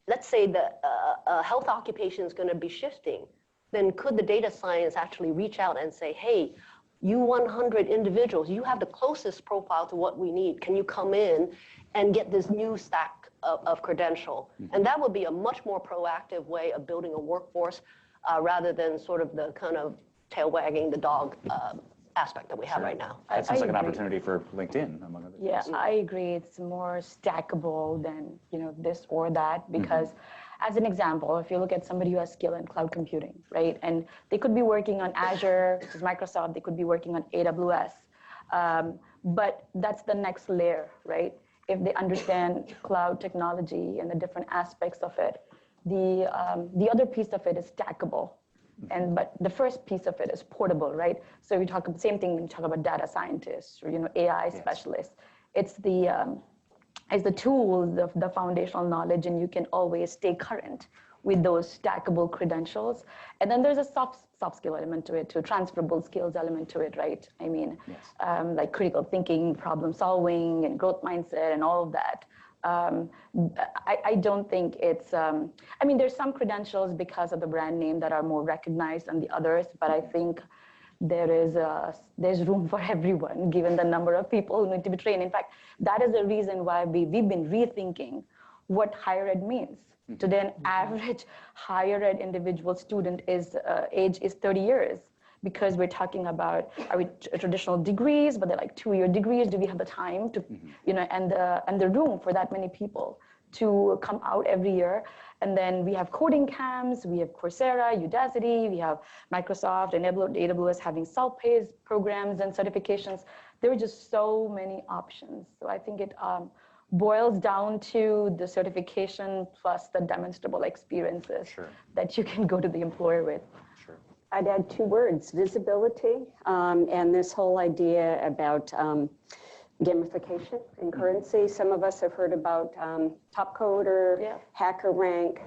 let's say the health occupation is going to be shifting, then could the data science actually reach out and say, hey, you 100 individuals, you have the closest profile to what we need. Can you come in and get this new stack of credential? And that would be a much more proactive way of building a workforce rather than sort of the kind of tail wagging the dog aspect that we have right now. That sounds like an agree. opportunity for LinkedIn, among other Yeah, things. I agree. It's more stackable than, this or that, because as an example, if you look at somebody who has skill in cloud computing, right? And they could be working on Azure, which is Microsoft, they could be working on AWS. But that's the next layer, right? If they understand cloud technology and the different aspects of it, the other piece of it is stackable. But the first piece of it is portable, right? So we talk about the same thing when you talk about data scientists or AI specialists. It's the tools, the foundational knowledge, and you can always stay current with those stackable credentials. And then there's a soft skill element to it, too, transferable skills element to it, right? I mean, like critical thinking, problem solving, and growth mindset, and all of that. I don't think it's, I mean, there's some credentials because of the brand name that are more recognized than the others, but I think there's room for everyone, given the number of people who need to be trained. In fact, that is the reason why we've been rethinking what higher ed means. Today, an average higher ed individual student age is 30 years. Because we're talking about, are we traditional degrees, but they're like 2-year degrees? Do we have the time to, and the room for that many people to come out every year? And then we have coding camps, we have Coursera, Udacity, we have Microsoft and AWS having self-paced programs and certifications. There are just so many options. So I think it boils down to the certification plus the demonstrable experiences that you can go to the employer with. I'd add 2 words, visibility, and this whole idea about gamification and currency. Some of us have heard about Top Coder, HackerRank,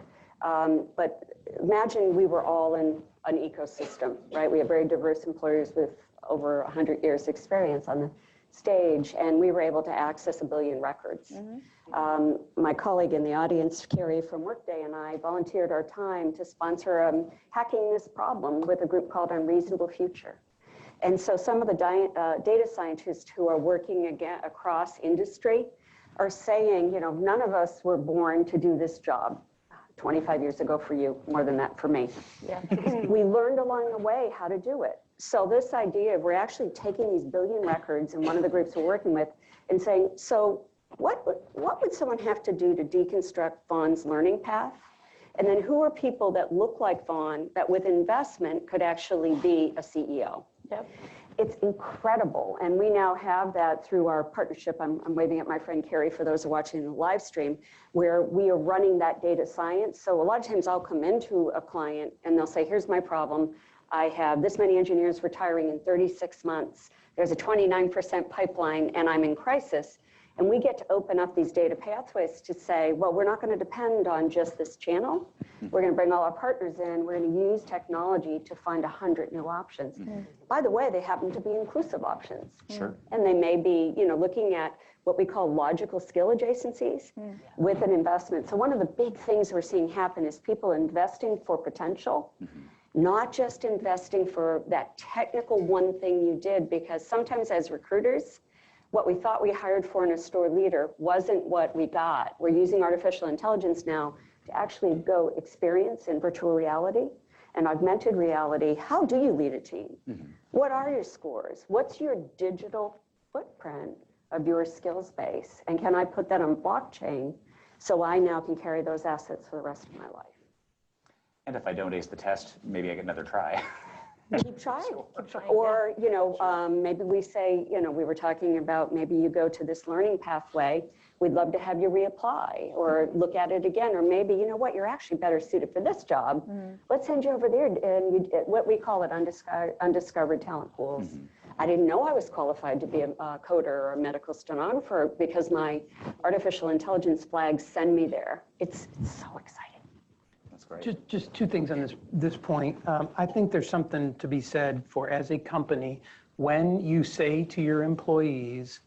but imagine we were all in an ecosystem, right? We have very diverse employers with over 100 years experience on the stage, and we were able to access 1 billion records. My colleague in the audience, Carrie from Workday, and I volunteered our time to sponsor Hacking This Problem with a group called Unreasonable Future. And so some of the data scientists who are working across industry are saying, none of us were born to do this job. 25 years ago for you, more than that for me. We learned along the way how to do it. So this idea of we're actually taking these 1 billion records, and one of the groups we're working with, and saying, so what would someone have to do to deconstruct Vaughn's learning path? And then who are people that look like Vaughn that with investment could actually be a CEO? It's incredible. And we now have that through our partnership. I'm waving at my friend Carrie for those who are watching the live stream, where we are running that data science. So a lot of times I'll come into a client and they'll say, here's my problem. I have this many engineers retiring in 36 months. There's a 29% pipeline and I'm in crisis. And we get to open up these data pathways to say, well, we're not going to depend on just this channel. We're going to bring all our partners in. We're going to use technology to find 100 new options. By the way, they happen to be inclusive options. And they may be, looking at what we call logical skill adjacencies with an investment. So one of the big things we're seeing happen is people investing for potential, not just investing for that technical one thing you did, because sometimes as recruiters, what we thought we hired for in a store leader wasn't what we got. We're using artificial intelligence now to actually go experience in virtual reality and augmented reality. How do you lead a team? What are your scores? What's your digital footprint of your skills base? And can I put that on blockchain so I now can carry those assets for the rest of my life? And if I don't ace the test, maybe I get another try. Keep trying. Or, you know, maybe we say, you know, we were talking about maybe you go to this learning pathway. We'd love to have you reapply or look at it again. Or maybe, you know what, you're actually better suited for this job. Let's send you over there. And you, what we call it undiscovered talent pools. I didn't know I was qualified to be a coder or a medical stenographer because my artificial intelligence flags send me there. It's so exciting. That's great. Just two things on this point. I think there's something to be said for, as a company, when you say to your employees,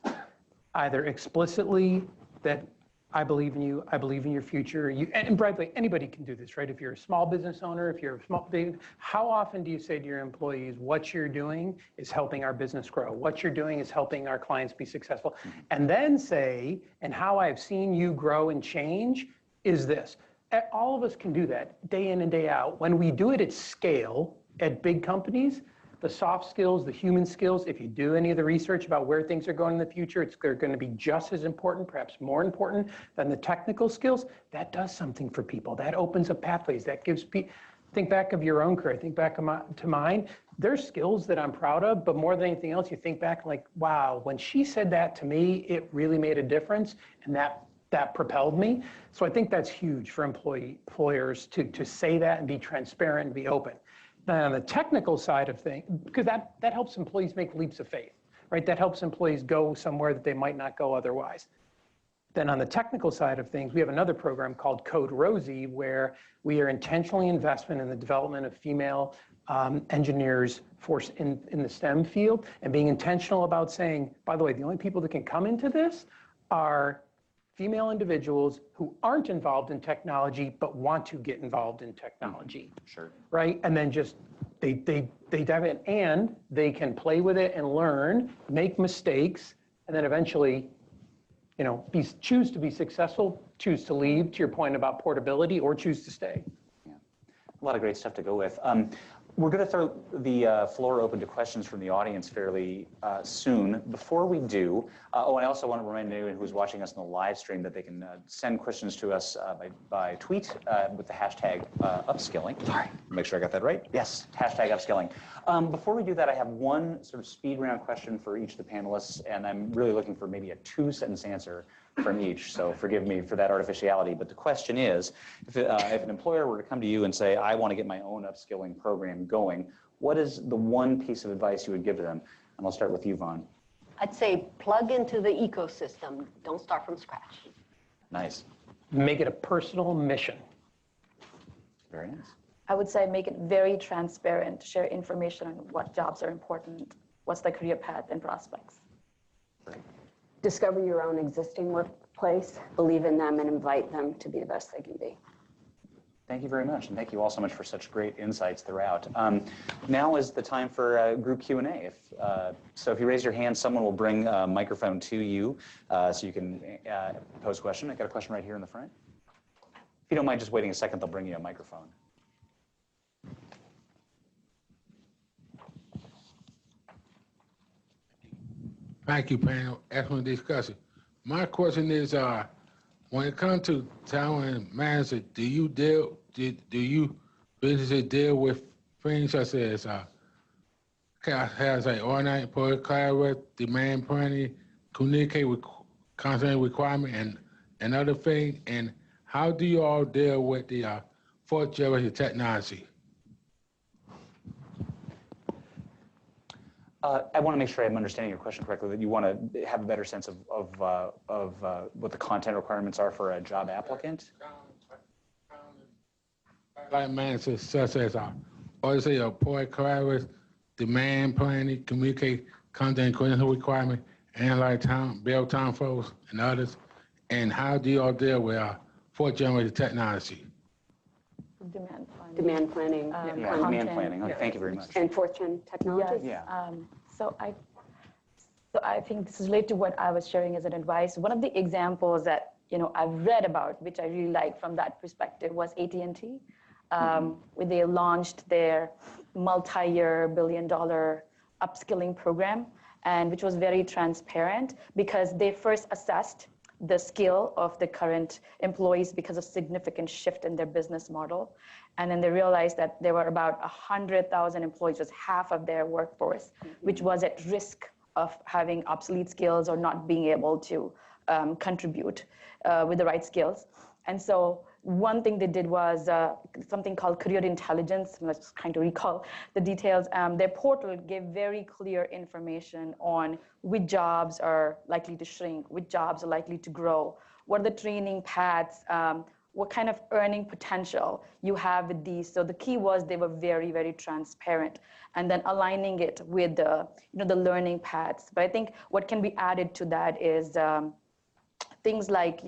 either explicitly that I believe in you, I believe in your future. And by the way, anybody can do this, right? If you're a small business owner, if you're a small, how often do you say to your employees, what you're doing is helping our business grow. What you're doing is helping our clients be successful. And then say, and how I've seen you grow and change is this. All of us can do that day in and day out. When we do it at scale at big companies, the soft skills, the human skills, if you do any of the research about where things are going in the future, they're going to be just as important, perhaps more important than the technical skills. That does something for people. That opens up pathways. That gives people, think back of your own career, think back to mine. There's skills that I'm proud of, but more than anything else, you think back like, wow, when she said that to me, it really made a difference, and that propelled me. So I think that's huge for employers to say that and be transparent and be open. Now, on the technical side of things, because that helps employees make leaps of faith, right? That helps employees go somewhere that they might not go otherwise. Then on the technical side of things, we have another program called Code Rosie, where we are intentionally investing in the development of female engineers in the STEM field, and being intentional about saying, by the way, the only people that can come into this are female individuals who aren't involved in technology but want to get involved in technology. Sure. Right? And then just they dive in, and they can play with it and learn, make mistakes, and then eventually, you know, choose to be successful, choose to leave, to your point about portability, or choose to stay. Yeah. A lot of great stuff to go with. We're going to throw the floor open to questions from the audience fairly soon. Before we do, and I also want to remind anyone who's watching us in the live stream that they can send questions to us by tweet with the hashtag Upskilling. Sorry, make sure I got that right. Yes, hashtag Upskilling. Before we do that, I have one sort of speed round question for each of the panelists, and I'm really looking for maybe a 2-sentence answer from each, so forgive me for that artificiality. But the question is, if an employer were to come to you and say, I want to get my own upskilling program going, what is the one piece of advice you would give to them? And I'll start with you, Vaughn. I'd say plug into the ecosystem. Don't start from scratch. Nice. Make it a personal mission. Very nice. I would say make it very transparent, share information on what jobs are important, what's the career path and prospects. Great. Discover your own existing workplace, believe in them, and invite them to be the best they can be. Thank you very much, and thank you all so much for such great insights throughout. Now is the time for group Q&A. So if you raise your hand, someone will bring a microphone to you so you can pose a question. I got a question right here in the front. If you don't mind just waiting a second, they'll bring you a microphone. Thank you, panel. Excellent discussion. My question is, when it comes to talent management, do you businesses deal with things such as has an organized employee collaborate, demand planning, communicate with content requirement, and other things? And how do you all deal with the fourth generation technology? I want to make sure I'm understanding your question correctly, that you want to have a better sense of what the content requirements are for a job applicant? Like managers such as obviously employee collaborative, demand planning, communicate content critical requirement, analyze time, build time flows, and others. And how do you all deal with fourth generation technology? Demand planning. Demand planning. Demand planning. Okay, thank you very much. And fourth gen technology? Yeah. So So I think this is related to what I was sharing as an advice. One of the examples that I've read about, which I really like from that perspective, was AT&T, where they launched their multi-year billion-dollar upskilling program, and which was very transparent because they first assessed the skill of the current employees because of significant shift in their business model. And then they realized that there were about 100,000 employees, just half of their workforce, which was at risk of having obsolete skills or not being able to contribute with the right skills. And so one thing they did was something called career intelligence. I'm just trying to recall the details. Their portal gave very clear information on which jobs are likely to shrink, which jobs are likely to grow, what are the training paths, what kind of earning potential you have with these. So the key was they were very, very transparent, and then aligning it with the, the learning paths. But I think what can be added to that is things like,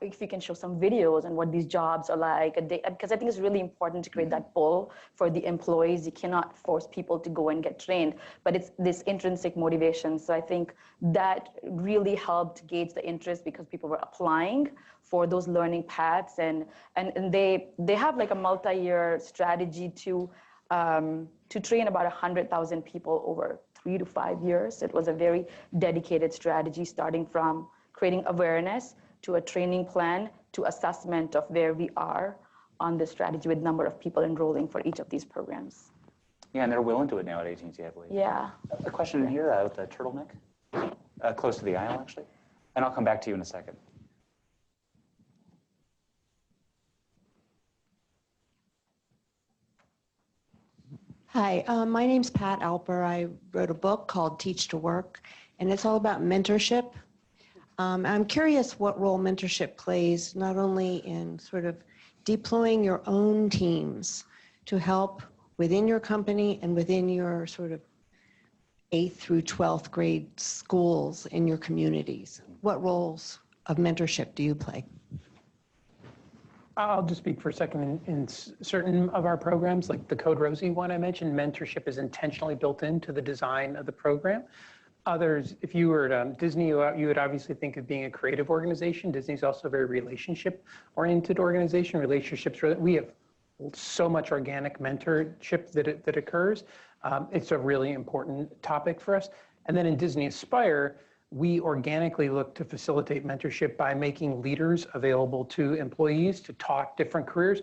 if you can show some videos and what these jobs are like, because I think it's really important to create that pull for the employees. You cannot force people to go and get trained, but it's this intrinsic motivation. So I think that really helped gauge the interest because people were applying for those learning paths, and they have like a multi-year strategy to train about 100,000 people over 3 to 5 years. It was a very dedicated strategy, starting from creating awareness to a training plan to assessment of where we are on this strategy with number of people enrolling for each of these programs. Yeah, and they're well into it now at AT&T, I believe. Yeah. A question in here with the turtleneck, close to the aisle, actually. And I'll come back to you in a second. Hi, my name's Pat Alper. I wrote a book called Teach to Work, and it's all about mentorship. I'm curious what role mentorship plays, not only in sort of deploying your own teams to help within your company and within your sort of 8th through 12th grade schools in your communities. What roles of mentorship do you play? I'll just speak for a second. In certain of our programs, like the Code Rosie one I mentioned, mentorship is intentionally built into the design of the program. Others, if you were at Disney, you would obviously think of being a creative organization. Disney's also a very relationship-oriented organization. Relationships, we have so much organic mentorship that occurs. It's a really important topic for us. And then in Disney Aspire, we organically look to facilitate mentorship by making leaders available to employees to talk different careers.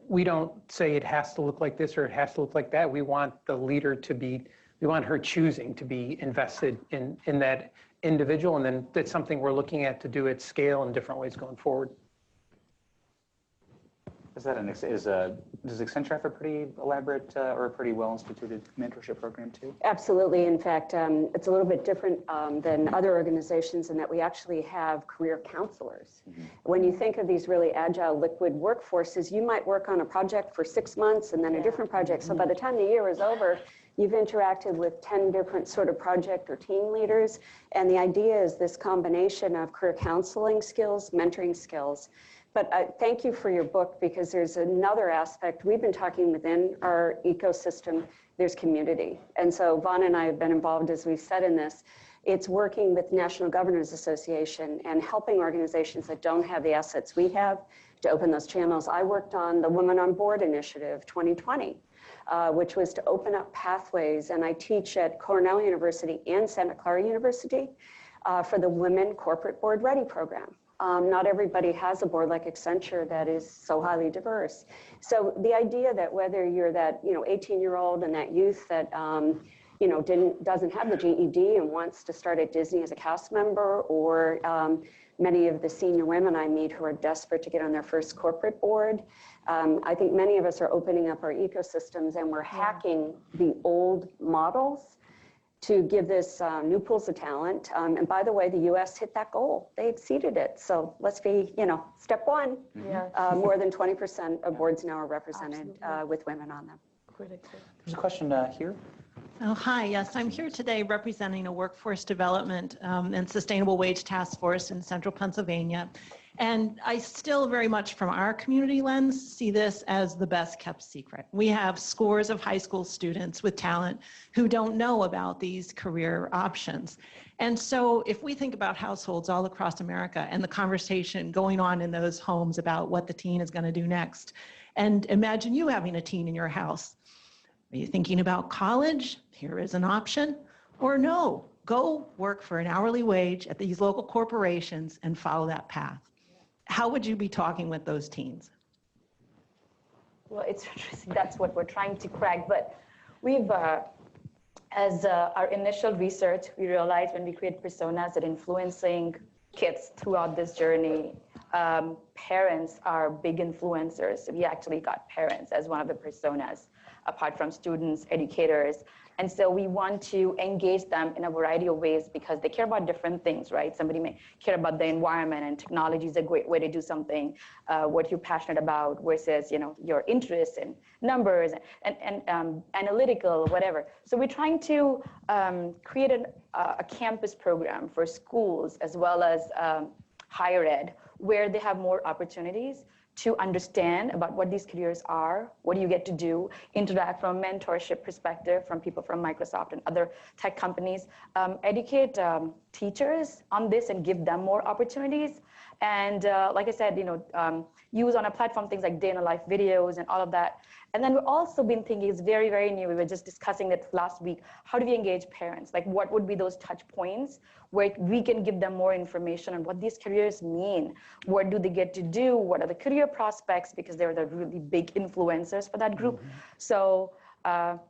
We don't say it has to look like this or it has to look like that. We want the leader to be, we want her choosing to be invested in that individual. And then that's something we're looking at to do at scale in different ways going forward. Does Accenture have a pretty elaborate or a pretty well-instituted mentorship program too? Absolutely. In fact, it's a little bit different than other organizations in that we actually have career counselors. Mm-hmm. When you think of these really agile liquid workforces, you might work on a project for 6 months and then a different project. So by the time the year is over, you've interacted with 10 different sort of project or team leaders. And the idea is this combination of career counseling skills, mentoring skills. But thank you for your book, because there's another aspect. We've been talking within our ecosystem, there's community. And so Vaughn and I have been involved, as we've said in this, it's working with National Governors Association and helping organizations that don't have the assets we have to open those channels. I worked on the Women on Board Initiative 2020, which was to open up pathways. And I teach at Cornell University and Santa Clara University for the Women Corporate Board Ready program. Not everybody has a board like Accenture that is so highly diverse. So the idea that whether you're that 18-year-old and that youth that doesn't have the GED and wants to start at Disney as a cast member, or many of the senior women I meet who are desperate to get on their first corporate board, I think many of us are opening up our ecosystems and we're hacking the old models to give this new pools of talent. And by the way, the US hit that goal. They exceeded it. So let's be, step one. Yeah. More than 20% of boards now are represented with women on them. There's a question here. Oh, hi. Yes, I'm here today representing a workforce development and sustainable wage task force in central Pennsylvania. And I still very much from our community lens see this as the best kept secret. We have scores of high school students with talent who don't know about these career options. And so if we think about households all across America and the conversation going on in those homes about what the teen is going to do next, and imagine you having a teen in your house. Are you thinking about college? Here is an option. Or no, go work for an hourly wage at these local corporations and follow that path. How would you be talking with those teens? Well, it's interesting. That's what we're trying to crack. But we've, as our initial research, we realized when we create personas that influencing kids throughout this journey, parents are big influencers. We actually got parents as one of the personas, apart from students, educators. And so we want to engage them in a variety of ways because they care about different things, right? Somebody may care about the environment, and technology is a great way to do something, what you're passionate about versus, your interests in numbers and analytical, whatever. So we're trying to create a campus program for schools as well as higher ed, where they have more opportunities to understand about what these careers are, what do you get to do, interact from a mentorship perspective from people from Microsoft and other tech companies, educate teachers on this and give them more opportunities. And like I said, use on a platform things like day in a life videos and all of that. And then we've also been thinking, it's very, very new. We were just discussing it last week. How do we engage parents? Like what would be those touch points where we can give them more information on what these careers mean? What do they get to do? What are the career prospects? Because they're the really big influencers for that group. Mm-hmm. So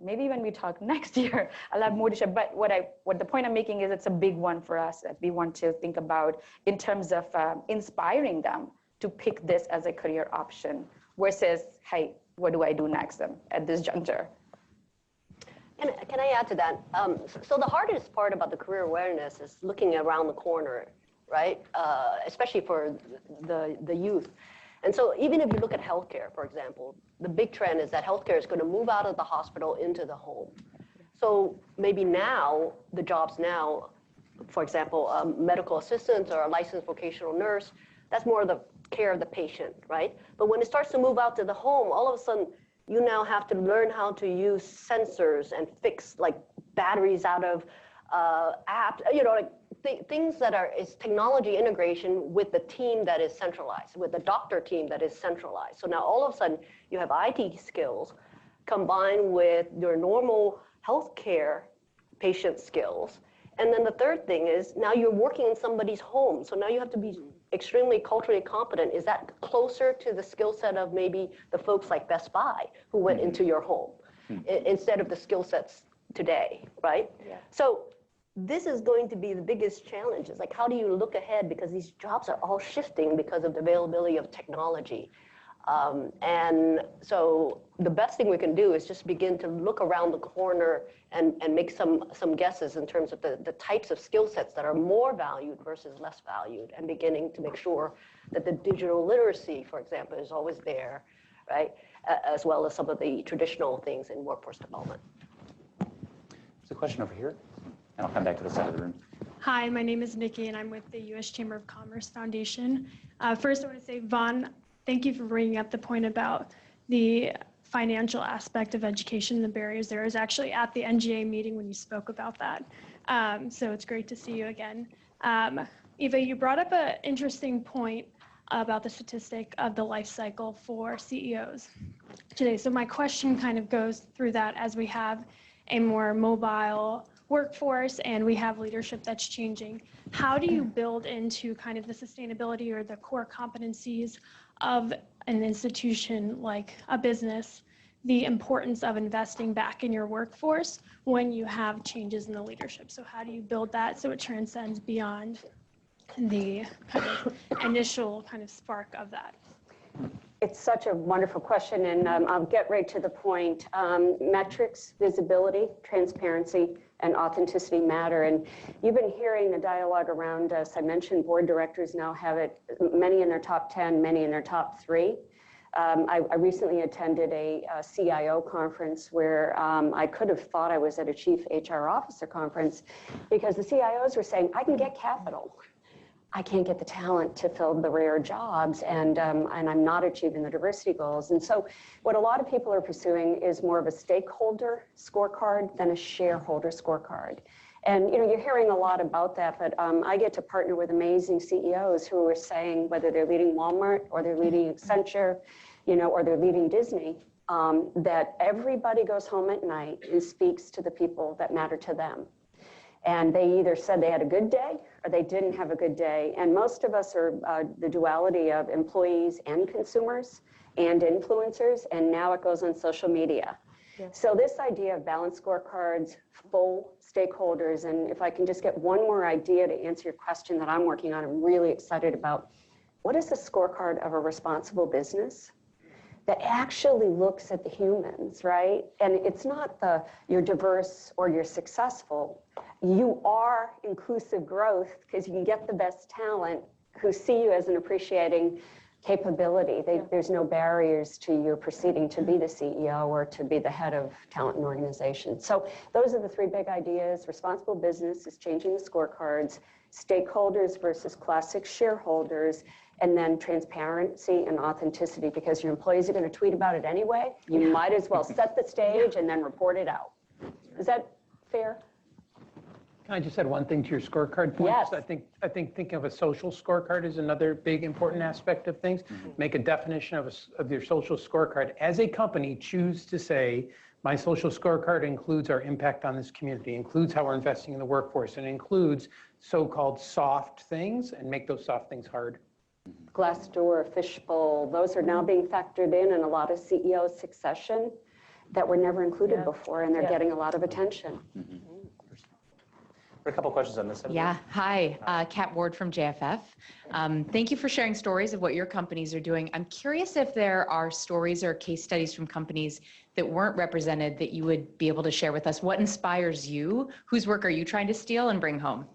maybe when we talk next year, I'll have more to share. But what the point I'm making is it's a big one for us that we want to think about in terms of inspiring them to pick this as a career option versus, hey, what do I do next at this juncture? Can I add to that? So the hardest part about the career awareness is looking around the corner, right? Especially for the youth. And so even if you look at healthcare, for example, the big trend is that healthcare is going to move out of the hospital into the home. So maybe now, the jobs now, for example, medical assistants or a licensed vocational nurse, that's more of the care of the patient, right? But when it starts to move out to the home, all of a sudden, you now have to learn how to use sensors and fix like batteries out of apps, things that is technology integration with the team that is centralized, with the doctor team that is centralized. So now all of a sudden you have IT skills combined with your normal healthcare patient skills. And then the third thing is now you're working in somebody's home. So now you have to be extremely culturally competent. Is that closer to the skill set of maybe the folks like Best Buy who went into your home instead of the skill sets today, right? Yeah. So this is going to be the biggest challenge. Is like, how do you look ahead? Because these jobs are all shifting because of the availability of technology. And so the best thing we can do is just begin to look around the corner and make some guesses in terms of the types of skill sets that are more valued versus less valued, and beginning to make sure that the digital literacy, for example, is always there, right? As well as some of the traditional things in workforce development. There's a question over here, and I'll come back to the side of the room. Hi, my name is Nikki, and I'm with the U.S. Chamber of Commerce Foundation. First, I want to say, Vaughn, thank you for bringing up the point about the financial aspect of education and the barriers there. I was actually at the NGA meeting when you spoke about that. So it's great to see you again. Eva, you brought up an interesting point about the statistic of the life cycle for CEOs today. So my question kind of goes through that as we have a more mobile workforce and we have leadership that's changing. How do you build into kind of the sustainability or the core competencies of an institution like a business, the importance of investing back in your workforce when you have changes in the leadership? So how do you build that so it transcends beyond the kind of initial kind of spark of that? It's such a wonderful question, and I'll get right to the point. Metrics, visibility, transparency, and authenticity matter. And you've been hearing the dialogue around us. I mentioned board directors now have it, many in their top 10, many in their top 3. I recently attended a CIO conference where I could have thought I was at a chief HR officer conference because the CIOs were saying, I can get capital. I can't get the talent to fill the rare jobs, and I'm not achieving the diversity goals. And so what a lot of people are pursuing is more of a stakeholder scorecard than a shareholder scorecard. And you're hearing a lot about that, but I get to partner with amazing CEOs who are saying, whether they're leading Walmart or they're leading Accenture, or they're leading Disney, that everybody goes home at night and speaks to the people that matter to them. And they either said they had a good day or they didn't have a good day. And most of us are the duality of employees and consumers and influencers, and now it goes on social media. Yeah. So this idea of balanced scorecards, full stakeholders, and if I can just get one more idea to answer your question that I'm working on, I'm really excited about. What is the scorecard of a responsible business that actually looks at the humans, right? And it's not you're diverse or you're successful. You are inclusive growth because you can get the best talent who see you as an appreciating capability. There's no barriers to your proceeding to be the CEO or to be the head of talent and organization. So those are the three big ideas. Responsible business is changing the scorecards, stakeholders versus classic shareholders, and then transparency and authenticity, because your employees are going to tweet about it anyway. You might as well set the stage and then report it out. Is that fair? Can I just add one thing to your scorecard point? Yes. I think thinking of a social scorecard is another big important aspect of things. Make a definition of your social scorecard. As a company, choose to say, my social scorecard includes our impact on this community, includes how we're investing in the workforce, and includes so-called soft things, and make those soft things hard. Glassdoor, Fishbowl, those are now being factored in a lot of CEO succession that were never included before, and they're getting a lot of attention. A couple questions on this. Yeah, hi, Kat Ward from JFF. Thank you for sharing stories of what your companies are doing. I'm curious if there are stories or case studies from companies that weren't represented that you would be able to share with us. What inspires you? Whose work are you trying to steal and bring home?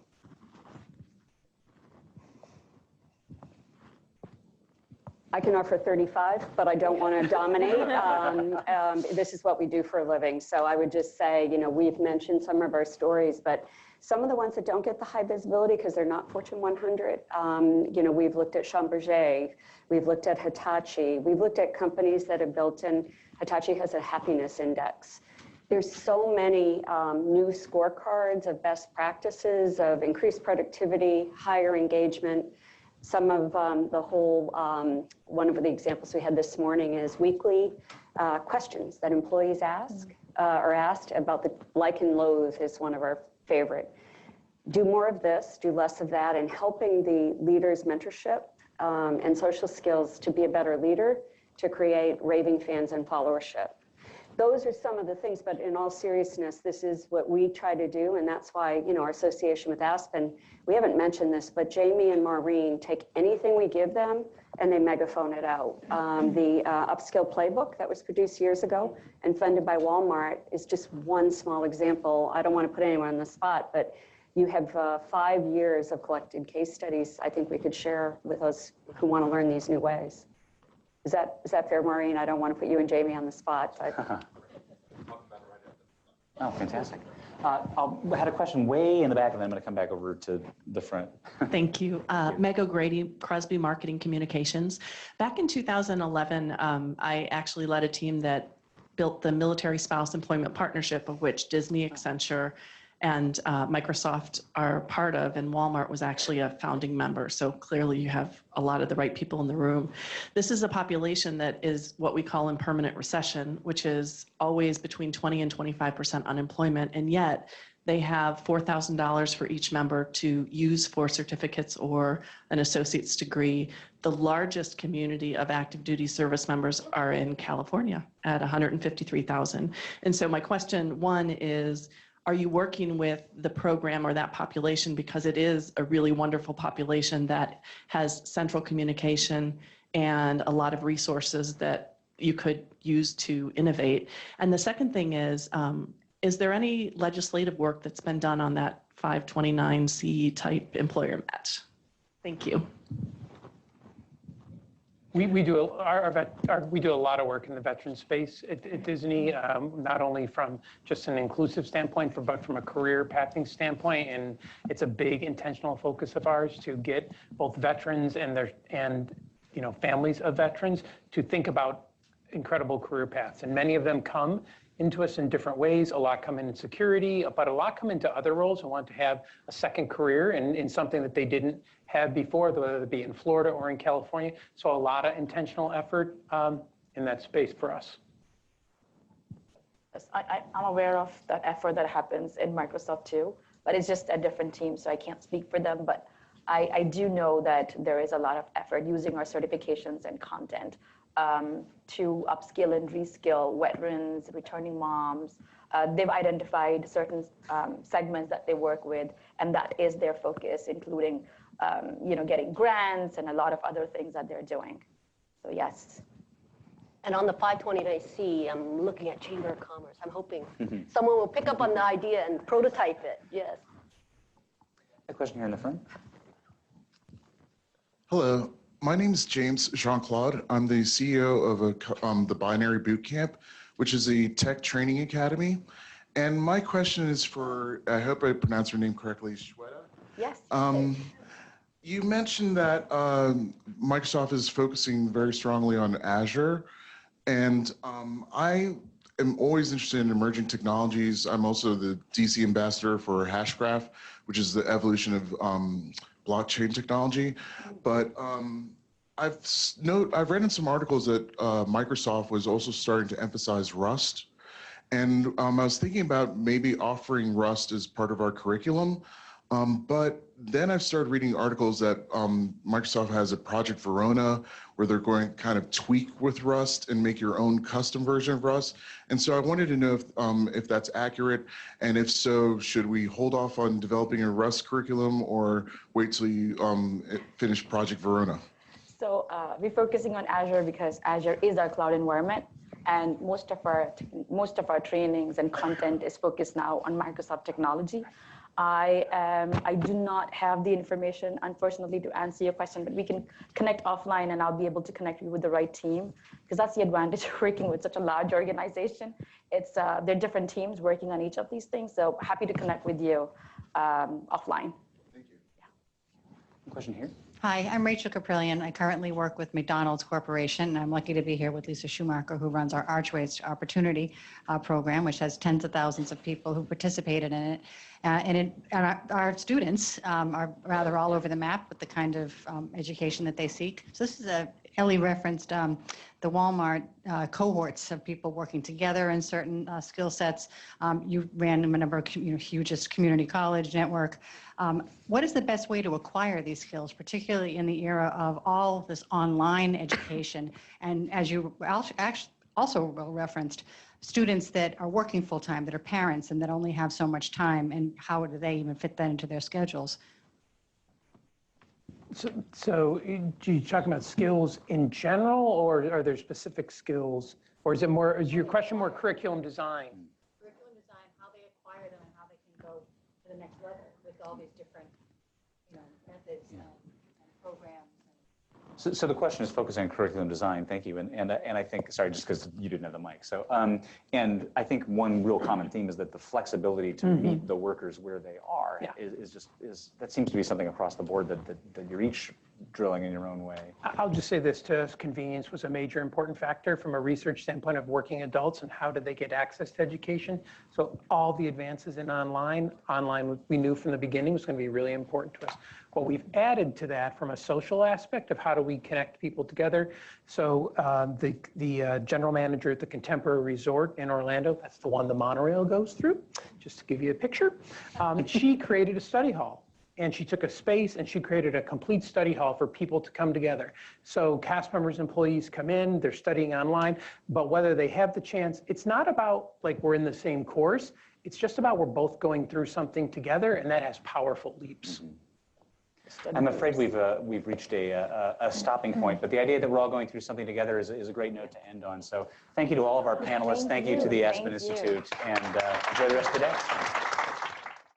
I can offer 35, but I don't want to dominate. This is what we do for a living. So I would just say, we've mentioned some of our stories, but some of the ones that don't get the high visibility because they're not Fortune 100, we've looked at Schlumberger, we've looked at Hitachi, we've looked at companies that have built in, Hitachi has a happiness index. There's so many new scorecards of best practices, of increased productivity, higher engagement. Some of one of the examples we had this morning is weekly questions that employees ask are asked about the like and loathe is one of our favorite. Do more of this, do less of that, and helping the leaders' mentorship and social skills to be a better leader, to create raving fans and followership. Those are some of the things, but in all seriousness, this is what we try to do, and that's why, our association with Aspen, we haven't mentioned this, but Jamie and Maureen take anything we give them and they megaphone it out. The Upskill playbook that was produced years ago and funded by Walmart is just one small example. I don't want to put anyone on the spot, but you have 5 years of collected case studies I think we could share with those who want to learn these new ways. Is that fair, Maureen? I don't want to put you and Jamie on the spot. But... Oh, fantastic. I had a question way in the back, and then I'm going to come back over to the front. Thank you. Meg O'Grady, Crosby Marketing Communications. Back in 2011, I actually led a team that built the Military Spouse Employment Partnership, of which Disney, Accenture, and Microsoft are part of, and Walmart was actually a founding member. So clearly you have a lot of the right people in the room. This is a population that is what we call in permanent recession, which is always between 20 and 25% unemployment, and yet they have $4,000 for each member to use for certificates or an associate's degree. The largest community of active duty service members are in California at 153,000. And so my question one is, are you working with the program or that population, because it is a really wonderful population that has central communication and a lot of resources that you could use to innovate? And the second thing is there any legislative work that's been done on that 529C type employer match? Thank you. We do we do a lot of work in the veteran space at Disney, not only from just an inclusive standpoint, but from a career pathing standpoint. And it's a big intentional focus of ours to get both veterans and families of veterans to think about incredible career paths. And many of them come into us in different ways. A lot come in security, but a lot come into other roles and want to have a second career in something that they didn't have before, whether it be in Florida or in California. So a lot of intentional effort in that space for us. Yes, I'm aware of that effort that happens in Microsoft too, but it's just a different team, so I can't speak for them. But I do know that there is a lot of effort using our certifications and content to upskill and reskill veterans, returning moms. They've identified certain segments that they work with, and that is their focus, including getting grants and a lot of other things that they're doing. So yes. And on the 529C, I'm looking at Chamber of Commerce. I'm hoping someone will pick up on the idea and prototype it. Yes. A question here in the front. Hello, my name is James Jean-Claude. I'm the CEO of the Binary Bootcamp, which is a tech training academy. And my question is for, I hope I pronounced her name correctly, Shweta. Yes. You mentioned that Microsoft is focusing very strongly on Azure. And I am always interested in emerging technologies. I'm also the DC ambassador for Hashgraph, which is the evolution of blockchain technology. But I've read in some articles that Microsoft was also starting to emphasize Rust. And I was thinking about maybe offering Rust as part of our curriculum. But then I've started reading articles that Microsoft has a Project Verona where they're going to kind of tweak with Rust and make your own custom version of Rust. And so I wanted to know if that's accurate, and if so, should we hold off on developing a Rust curriculum or wait till you finish Project Verona? So we're focusing on Azure because Azure is our cloud environment, and most of our trainings and content is focused now on Microsoft technology. I do not have the information, unfortunately, to answer your question, but we can connect offline and I'll be able to connect you with the right team, because that's the advantage of working with such a large organization. They're different teams working on each of these things, so happy to connect with you offline. Thank you. Yeah. Question here. Hi, I'm Rachel Caprillion. I currently work with McDonald's Corporation, and I'm lucky to be here with Lisa Schumacher, who runs our Archways to Opportunity program, which has tens of thousands of people who participated in it. And our students are rather all over the map with the kind of education that they seek. So this is Ellie referenced the Walmart cohorts of people working together in certain skill sets. You ran a number of hugest community college network. What is the best way to acquire these skills, particularly in the era of all this online education? And as you also referenced, students that are working full-time, that are parents and that only have so much time, and how do they even fit that into their schedules? So you talking about skills in general, or are there specific skills, or is your question more curriculum design? Curriculum design, how they acquire them and how they can go to the next level with all these different methods and programs. So the question is focusing on curriculum design. Thank you. And I think, sorry, just because you didn't have the mic. So and I think one real common theme is that the flexibility to meet the workers where they are is that seems to be something across the board that you're each drilling in your own way. I'll just say this to us: convenience was a major important factor from a research standpoint of working adults and how did they get access to education. So all the advances in online we knew from the beginning was going to be really important to us. What we've added to that from a social aspect of how do we connect people together. So the general manager at the Contemporary Resort in Orlando, that's the one the monorail goes through, just to give you a picture, she created a study hall. And she took a space and she created a complete study hall for people to come together. So cast members, employees come in, they're studying online, but whether they have the chance, it's not about like we're in the same course. It's just about we're both going through something together, and that has powerful leaps. I'm afraid we've reached a stopping point, but the idea that we're all going through something together is a great note to end on. So thank you to all of our panelists. Thank you to the Aspen Institute, and enjoy the rest of the day.